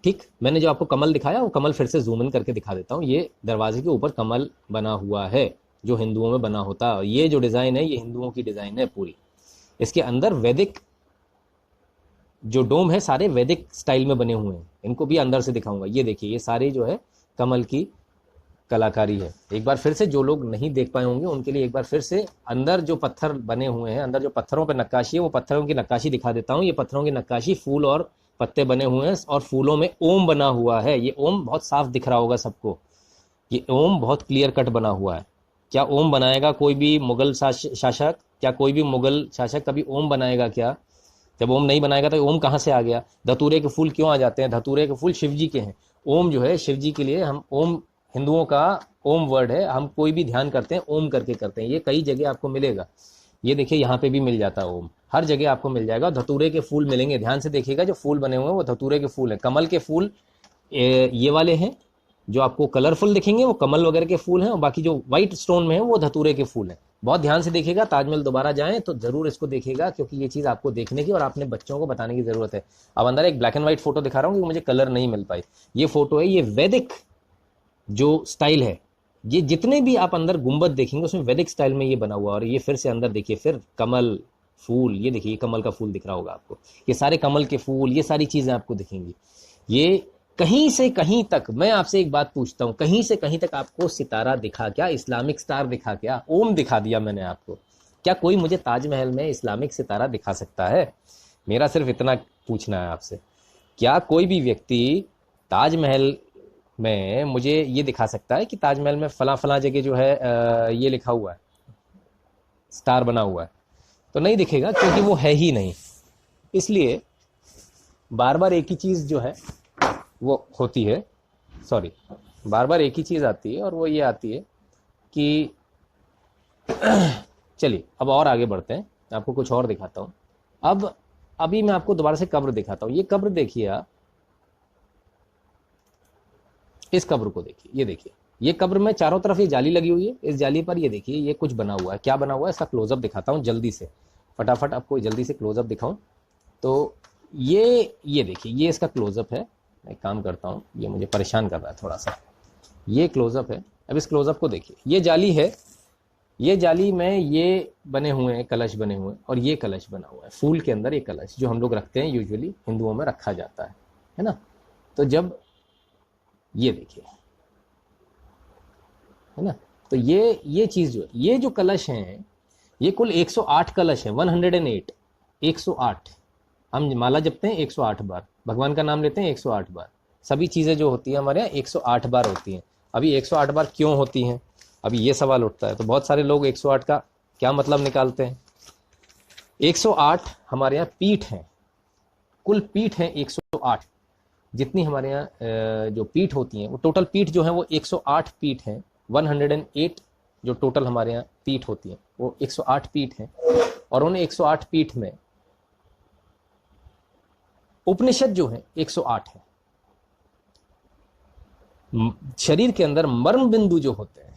ठीक, मैंने जो आपको कमल दिखाया वो कमल फिर से जूम इन करके दिखा देता हूँ। ये दरवाजे के ऊपर कमल बना हुआ है जो हिंदुओं में बना होता है। ये जो डिजाइन है ये हिंदुओं की डिजाइन है पूरी। इसके अंदर वैदिक जो डोम है सारे वैदिक स्टाइल में बने हुए हैं, इनको भी अंदर से दिखाऊंगा। ये देखिए ये सारे जो है कमल की कलाकारी है। एक बार फिर से जो लोग नहीं देख पाए होंगे उनके लिए एक बार फिर से अंदर जो पत्थर बने हुए हैं, अंदर जो पत्थरों पर नक्काशी है वो पत्थरों की नक्काशी दिखा देता हूँ। ये पत्थरों की नक्काशी फूल और पत्ते बने हुए हैं और फूलों में ओम बना हुआ है। ये ओम बहुत साफ दिख रहा होगा सबको, ये ओम बहुत क्लियर कट बना हुआ है। क्या ओम बनाएगा कोई भी मुगल शासक? क्या कोई भी मुगल शासक कभी ओम बनाएगा क्या? जब ओम नहीं बनाएगा तो ओम कहाँ से आ गया? धतूरे के फूल क्यों आ जाते हैं? धतूरे के फूल शिव जी के हैं। ओम जो है शिव जी के लिए, हम ओम हिंदुओं का ओम वर्ड है, हम कोई भी ध्यान करते हैं ओम करके करते हैं। ये कई जगह आपको मिलेगा, ये देखिए यहाँ पे भी मिल जाता है ओम, हर जगह आपको मिल जाएगा। धतूरे के फूल मिलेंगे, ध्यान से देखिएगा जो फूल बने हुए हैं वो धतूरे के फूल है। कमल के फूल ये वाले हैं जो आपको कलरफुल दिखेंगे, वो कमल वगैरह के फूल हैं, और बाकी जो व्हाइट स्टोन में है वो धतूरे के फूल हैं। बहुत ध्यान से देखिएगा, ताजमहल दोबारा जाएं तो जरूर इसको देखिएगा, क्योंकि ये चीज़ आपको देखने की और अपने बच्चों को बताने की जरूरत है। अब अंदर एक ब्लैक एंड व्हाइट फोटो दिखा रहा हूँ क्योंकि मुझे कलर नहीं मिल पाई। ये फोटो है, ये वैदिक जो स्टाइल है, ये जितने भी आप अंदर गुंबद देखेंगे उसमें वैदिक स्टाइल में ये बना हुआ। और ये फिर से अंदर देखिए, फिर कमल फूल, ये देखिए ये कमल का फूल दिख रहा होगा आपको, ये सारे कमल के फूल, ये सारी चीजें आपको दिखेंगी। ये कहीं से कहीं तक, मैं आपसे एक बात पूछता हूं, कहीं से कहीं तक आपको सितारा दिखा क्या? इस्लामिक स्टार दिखा क्या? ओम दिखा दिया मैंने आपको। क्या कोई मुझे ताजमहल में इस्लामिक सितारा दिखा सकता है? मेरा सिर्फ इतना पूछना है आपसे, क्या कोई भी व्यक्ति ताजमहल में मुझे ये दिखा सकता है कि ताजमहल में फला फला जगह जो है ये लिखा हुआ है, स्टार बना हुआ है? तो नहीं दिखेगा, क्योंकि वो है ही नहीं। इसलिए बार बार एक ही चीज़ जो है वो होती है, सॉरी, बार बार एक ही चीज़ आती है, और वो ये आती है कि चलिए अब और आगे बढ़ते हैं, आपको कुछ और दिखाता हूँ। अब अभी मैं आपको दोबारा से कब्र दिखाता हूं। ये कब्र देखिए आप, इस कब्र को देखिए, ये देखिए, ये कब्र में चारों तरफ ये जाली लगी हुई है, इस जाली पर ये देखिए ये कुछ बना हुआ है। क्या बना हुआ है, इसका क्लोजअप दिखाता हूं जल्दी से, फटाफट आपको जल्दी से क्लोजअप दिखाऊं। तो ये देखिए, ये इसका क्लोजअप है। मैं एक काम करता हूं, ये मुझे परेशान कर रहा है थोड़ा सा। ये क्लोजअप है, अब इस क्लोजअप को देखिए, ये जाली है, ये जाली में ये बने हुए हैं, कलश बने हुए हैं, और ये कलश बना हुआ है फूल के अंदर। ये कलश जो हम लोग रखते हैं, यूजुअली हिंदुओं में रखा जाता है ना। तो जब ये देखिए, है ना, तो ये चीज जो है, ये जो कलश हैं, ये कुल 108 कलश हैं, 108, 108। हम माला जपते हैं 108 बार, भगवान का नाम लेते हैं 108 बार। सभी चीजें जो होती है हमारे यहाँ 108 बार होती हैं। अभी 108 बार क्यों होती हैं, अभी ये सवाल उठता है। तो बहुत सारे लोग 108 का क्या मतलब निकालते हैं। 108 हमारे यहाँ पीठ है, कुल पीठ है 108। जितनी हमारे यहाँ जो पीठ होती हैं, वो टोटल पीठ जो है वो 108 पीठ है। 108 जो टोटल हमारे यहाँ पीठ होती है वो 108 पीठ है। और उन 108 पीठ में उपनिषद जो है 108 है। शरीर के अंदर मर्म बिंदु जो होते हैं,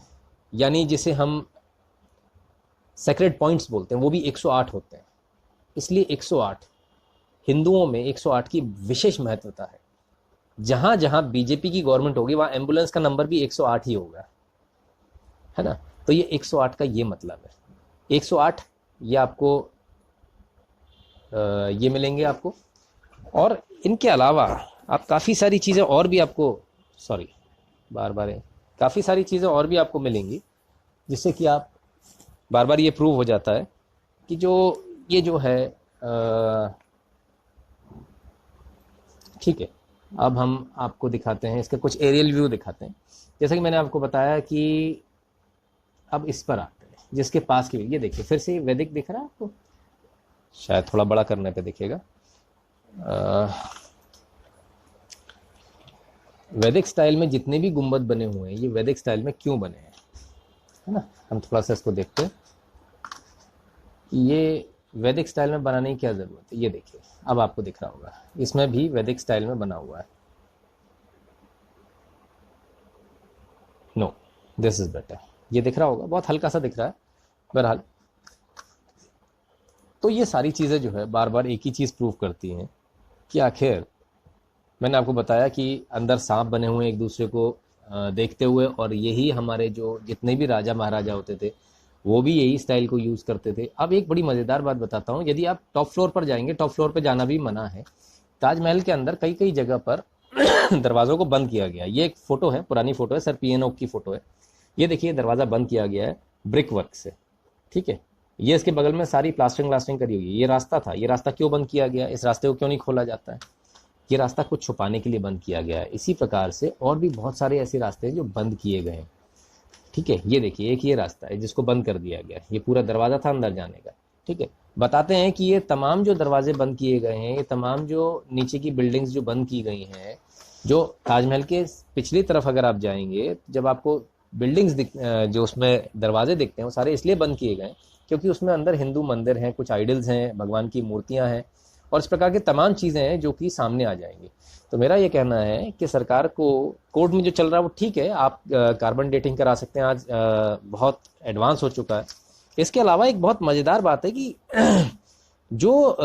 यानी जिसे हम सेक्रेड पॉइंट्स बोलते हैं, वो भी 108 होते हैं। इसलिए 108 हिंदुओं में 108 की विशेष महत्वता है। जहां जहां बीजेपी की गवर्नमेंट होगी वहां एम्बुलेंस का नंबर भी 108 ही होगा, है ना। तो ये 108 का ये मतलब है। 108 ये आपको ये मिलेंगे आपको। और इनके अलावा आप काफ़ी सारी चीज़ें और भी आपको, बार बार काफ़ी सारी चीज़ें और भी आपको मिलेंगी, जिससे कि आप बार बार ये प्रूव हो जाता है कि ये जो है ठीक है। अब हम आपको दिखाते हैं, इसके कुछ एरियल व्यू दिखाते हैं। जैसा कि मैंने आपको बताया कि अब इस पर आते हैं, जिसके पास की, ये देखिए फिर से वैदिक दिख रहा है आपको, शायद थोड़ा बड़ा करने पे दिखेगा। वैदिक स्टाइल में जितने भी गुंबद बने हुए हैं, ये वैदिक स्टाइल में क्यों बने हैं, है ना। हम थोड़ा सा इसको देखते हैं कि ये वैदिक स्टाइल में बनाने की क्या ज़रूरत है। ये देखिए, अब आपको दिख रहा होगा, इसमें भी वैदिक स्टाइल में बना हुआ है। No, this is better. ये दिख रहा होगा, बहुत हल्का सा दिख रहा है, बहरहाल। तो ये सारी चीज़ें जो है बार बार एक ही चीज़ प्रूव करती हैं कि आखिर मैंने आपको बताया कि अंदर सांप बने हुए एक दूसरे को देखते हुए, और यही हमारे जो जितने भी राजा महाराजा होते थे वो भी यही स्टाइल को यूज़ करते थे। अब एक बड़ी मज़ेदार बात बताता हूँ, यदि आप टॉप फ्लोर पर जाएंगे, टॉप फ्लोर पर जाना भी मना है। ताजमहल के अंदर कई कई जगह पर दरवाज़ों को बंद किया गया। ये एक फ़ोटो है, पुरानी फ़ोटो है, सर पीएनओ की फ़ोटो है। ये देखिए, दरवाज़ा बंद किया गया है ब्रिक वर्क से, ठीक है। ये इसके बगल में सारी प्लास्टरिंग करी हुई है। ये रास्ता था, ये रास्ता क्यों बंद किया गया, इस रास्ते को क्यों नहीं खोला जाता है। ये रास्ता कुछ छुपाने के लिए बंद किया गया है। इसी प्रकार से और भी बहुत सारे ऐसे रास्ते हैं जो बंद किए गए हैं, ठीक है। ये देखिए, एक ये रास्ता है जिसको बंद कर दिया गया, ये पूरा दरवाज़ा था अंदर जाने का, ठीक है। बताते हैं कि ये तमाम जो दरवाजे बंद किए गए हैं, ये तमाम जो नीचे की बिल्डिंग्स जो बंद की गई हैं, जो ताजमहल के पिछली तरफ अगर आप जाएंगे, जब आपको बिल्डिंग्स जो उसमें दरवाजे दिखते हैं, वो सारे इसलिए बंद किए गए क्योंकि उसमें अंदर हिंदू मंदिर हैं, कुछ आइडल्स हैं, भगवान की मूर्तियाँ हैं, और इस प्रकार की तमाम चीज़ें हैं जो कि सामने आ जाएंगी। तो मेरा ये कहना है कि सरकार को कोर्ट में जो चल रहा है वो ठीक है, आप कार्बन डेटिंग करा सकते हैं, आज बहुत एडवांस हो चुका है। इसके अलावा एक बहुत मज़ेदार बात है कि जो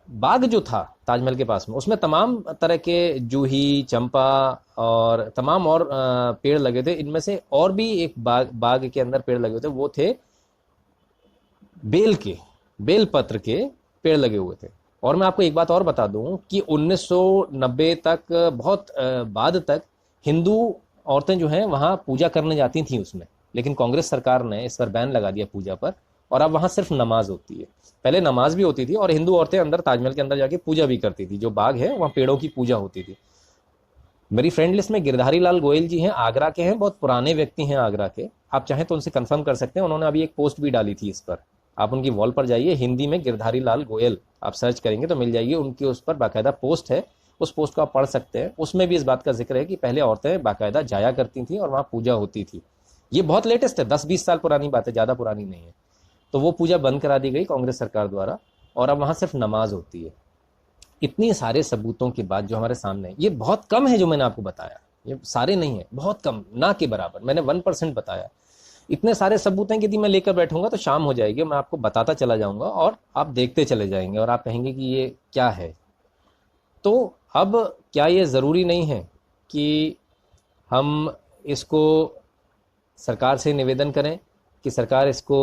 बाग जो था ताजमहल के पास में, उसमें तमाम तरह के जूही, चंपा और तमाम और पेड़ लगे थे। इनमें से और भी एक बाग के अंदर पेड़ लगे थे, वो थे बेल पत्र के पेड़ लगे हुए थे। और मैं आपको एक बात और बता दूं कि 1990 तक, बहुत बाद तक हिंदू औरतें जो हैं वहाँ पूजा करने जाती थीं उसमें, लेकिन कांग्रेस सरकार ने इस पर बैन लगा दिया पूजा पर, और अब वहाँ सिर्फ नमाज होती है। पहले नमाज भी होती थी और हिंदू औरतें अंदर ताजमहल के अंदर जाके पूजा भी करती थी। जो बाग है वहाँ पेड़ों की पूजा होती थी। मेरी फ्रेंड लिस्ट में गिरधारी लाल गोयल जी हैं, आगरा के हैं, बहुत पुराने व्यक्ति हैं आगरा के। आप चाहें तो उनसे कंफर्म कर सकते हैं, उन्होंने अभी एक पोस्ट भी डाली थी इस पर। आप उनकी वॉल पर जाइए, हिंदी में गिरधारी लाल गोयल आप सर्च करेंगे तो मिल जाएगी, उनकी उस पर बाकायदा पोस्ट है, उस पोस्ट को आप पढ़ सकते हैं। उसमें भी इस बात का जिक्र है कि पहले औरतें बाकायदा जाया करती थी और वहाँ पूजा होती थी। ये बहुत लेटेस्ट है, 10-20 साल पुरानी बात है, ज़्यादा पुरानी नहीं है। तो वो पूजा बंद करा दी गई कांग्रेस सरकार द्वारा, और अब वहाँ सिर्फ नमाज होती है। इतनी सारे सबूतों के बाद जो हमारे सामने है, ये बहुत कम है जो मैंने आपको बताया, ये सारे नहीं है, बहुत कम, ना के बराबर, मैंने 1% बताया। इतने सारे सबूत हैं कि यदि मैं लेकर बैठूंगा तो शाम हो जाएगी, मैं आपको बताता चला जाऊंगा और आप देखते चले जाएंगे और आप कहेंगे कि ये क्या है। तो अब क्या ये ज़रूरी नहीं है कि हम इसको सरकार से निवेदन करें कि सरकार इसको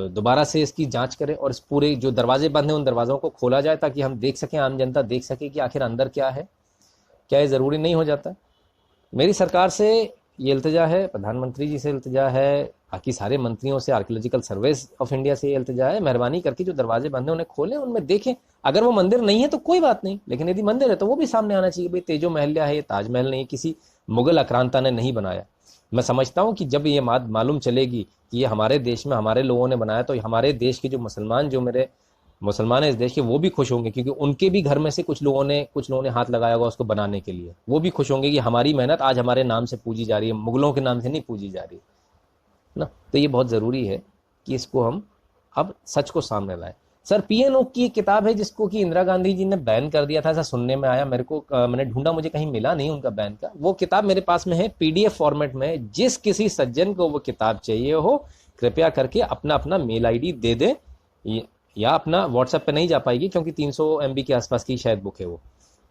दोबारा से इसकी जांच करे और इस पूरे जो दरवाजे बंद हैं उन दरवाज़ों को खोला जाए, ताकि हम देख सकें, आम जनता देख सके कि आखिर अंदर क्या है? क्या ये ज़रूरी नहीं हो जाता? मेरी सरकार से ये इल्तिजा है, प्रधानमंत्री जी से इल्तिजा है, बाकी सारे मंत्रियों से, आर्कियोलॉजिकल सर्वेस ऑफ इंडिया से ये इल्तिजा है, मेहरबानी करके जो दरवाजे बंद हैं उन्हें खोलें, उनमें देखें। अगर वो मंदिर नहीं है तो कोई बात नहीं, लेकिन यदि मंदिर है तो वो भी सामने आना चाहिए। भाई तेजो महल्या है, ये ताजमहल नहीं, किसी मुगल आक्रांता ने नहीं बनाया। मैं समझता हूँ कि जब ये मालूम चलेगी कि ये हमारे देश में हमारे लोगों ने बनाया, तो हमारे देश के जो मुसलमान, जो मेरे मुसलमान है इस देश के, वो भी खुश होंगे, क्योंकि उनके भी घर में से कुछ लोगों ने हाथ लगाया होगा उसको बनाने के लिए। वो भी खुश होंगे कि हमारी मेहनत आज हमारे नाम से पूजी जा रही है, मुगलों के नाम से नहीं पूजी जा रही ना। तो ये बहुत ज़रूरी है कि इसको हम अब सच को सामने लाएं। सर पीएनओ की एक किताब है जिसको कि इंदिरा गांधी जी ने बैन कर दिया था, ऐसा सुनने में आया मेरे को, मैंने ढूंढा, मुझे कहीं मिला नहीं उनका बैन का। वो किताब मेरे पास में है पीडीएफ फॉर्मेट में। जिस किसी सज्जन को वो किताब चाहिए हो, कृपया करके अपना अपना मेल आईडी दे दे, या अपना व्हाट्सएप पे नहीं जा पाएगी क्योंकि 300 MB के आसपास की शायद बुक है वो।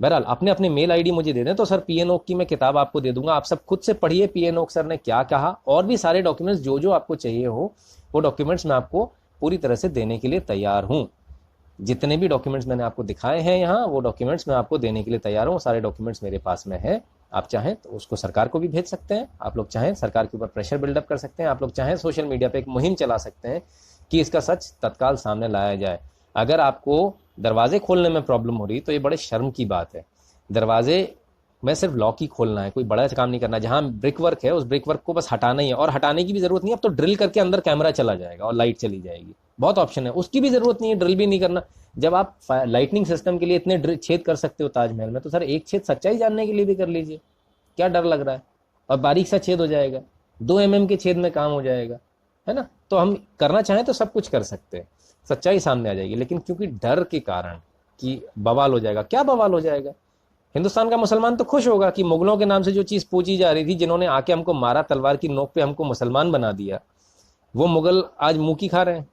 बहरहाल अपने अपने मेल आईडी मुझे दे दें तो सर पीएनओ की मैं किताब आपको दे दूंगा। आप सब खुद से पढ़िए पीएनओ सर ने क्या कहा, और भी सारे डॉक्यूमेंट्स जो जो आपको चाहिए हो वो डॉक्यूमेंट्स मैं आपको पूरी तरह से देने के लिए तैयार हूँ। जितने भी डॉक्यूमेंट्स मैंने आपको दिखाए हैं यहाँ, वो डॉक्यूमेंट्स मैं आपको देने के लिए तैयार हूँ। सारे डॉक्यूमेंट्स मेरे पास में है। आप चाहें तो उसको सरकार को भी भेज सकते हैं, आप लोग चाहें सरकार के ऊपर प्रेशर बिल्डअप कर सकते हैं, आप लोग चाहें सोशल मीडिया पे एक मुहिम चला सकते हैं कि इसका सच तत्काल सामने लाया जाए। अगर आपको दरवाजे खोलने में प्रॉब्लम हो रही तो ये बड़े शर्म की बात है। दरवाजे में सिर्फ लॉक ही खोलना है, कोई बड़ा काम नहीं करना। जहां ब्रिक वर्क है उस ब्रिक वर्क को बस हटाना ही है, और हटाने की भी जरूरत नहीं है। अब तो ड्रिल करके अंदर कैमरा चला जाएगा और लाइट चली जाएगी, बहुत ऑप्शन है, उसकी भी जरूरत नहीं है, ड्रिल भी नहीं करना। जब आप लाइटनिंग सिस्टम के लिए इतने छेद कर सकते हो ताजमहल में, तो सर एक छेद सच्चाई जानने के लिए भी कर लीजिए, क्या डर लग रहा है? और बारीक सा छेद हो जाएगा, 2 mm के छेद में काम हो जाएगा, है ना। तो हम करना चाहें तो सब कुछ कर सकते हैं, सच्चाई सामने आ जाएगी। लेकिन क्योंकि डर के कारण कि बवाल हो जाएगा, क्या बवाल हो जाएगा? हिंदुस्तान का मुसलमान तो खुश होगा कि मुगलों के नाम से जो चीज़ पूजी जा रही थी, जिन्होंने आके हमको मारा, तलवार की नोक पे हमको मुसलमान बना दिया, वो मुगल आज मुंह की खा रहे हैं।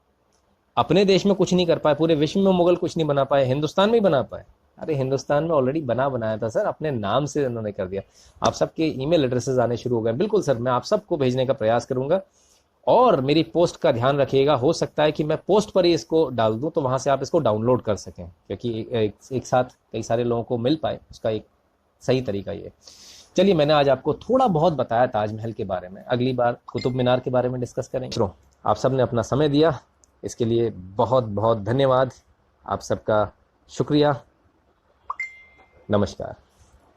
अपने देश में कुछ नहीं कर पाए, पूरे विश्व में मुगल कुछ नहीं बना पाए, हिंदुस्तान में ही बना पाए। अरे हिंदुस्तान में ऑलरेडी बनाया था सर, अपने नाम से उन्होंने कर दिया। आप सबके ईमेल एड्रेसेस आने शुरू हो गए। बिल्कुल सर, मैं आप सबको भेजने का प्रयास करूंगा, और मेरी पोस्ट का ध्यान रखिएगा। हो सकता है कि मैं पोस्ट पर ही इसको डाल दूं, तो वहां से आप इसको डाउनलोड कर सकें, क्योंकि एक साथ कई सारे लोगों को मिल पाए, उसका एक सही तरीका ये। चलिए, मैंने आज आपको थोड़ा बहुत बताया ताजमहल के बारे में, अगली बार कुतुब मीनार के बारे में डिस्कस करेंगे। आप सब ने अपना समय दिया, इसके लिए बहुत बहुत धन्यवाद। आप सबका शुक्रिया। नमस्कार।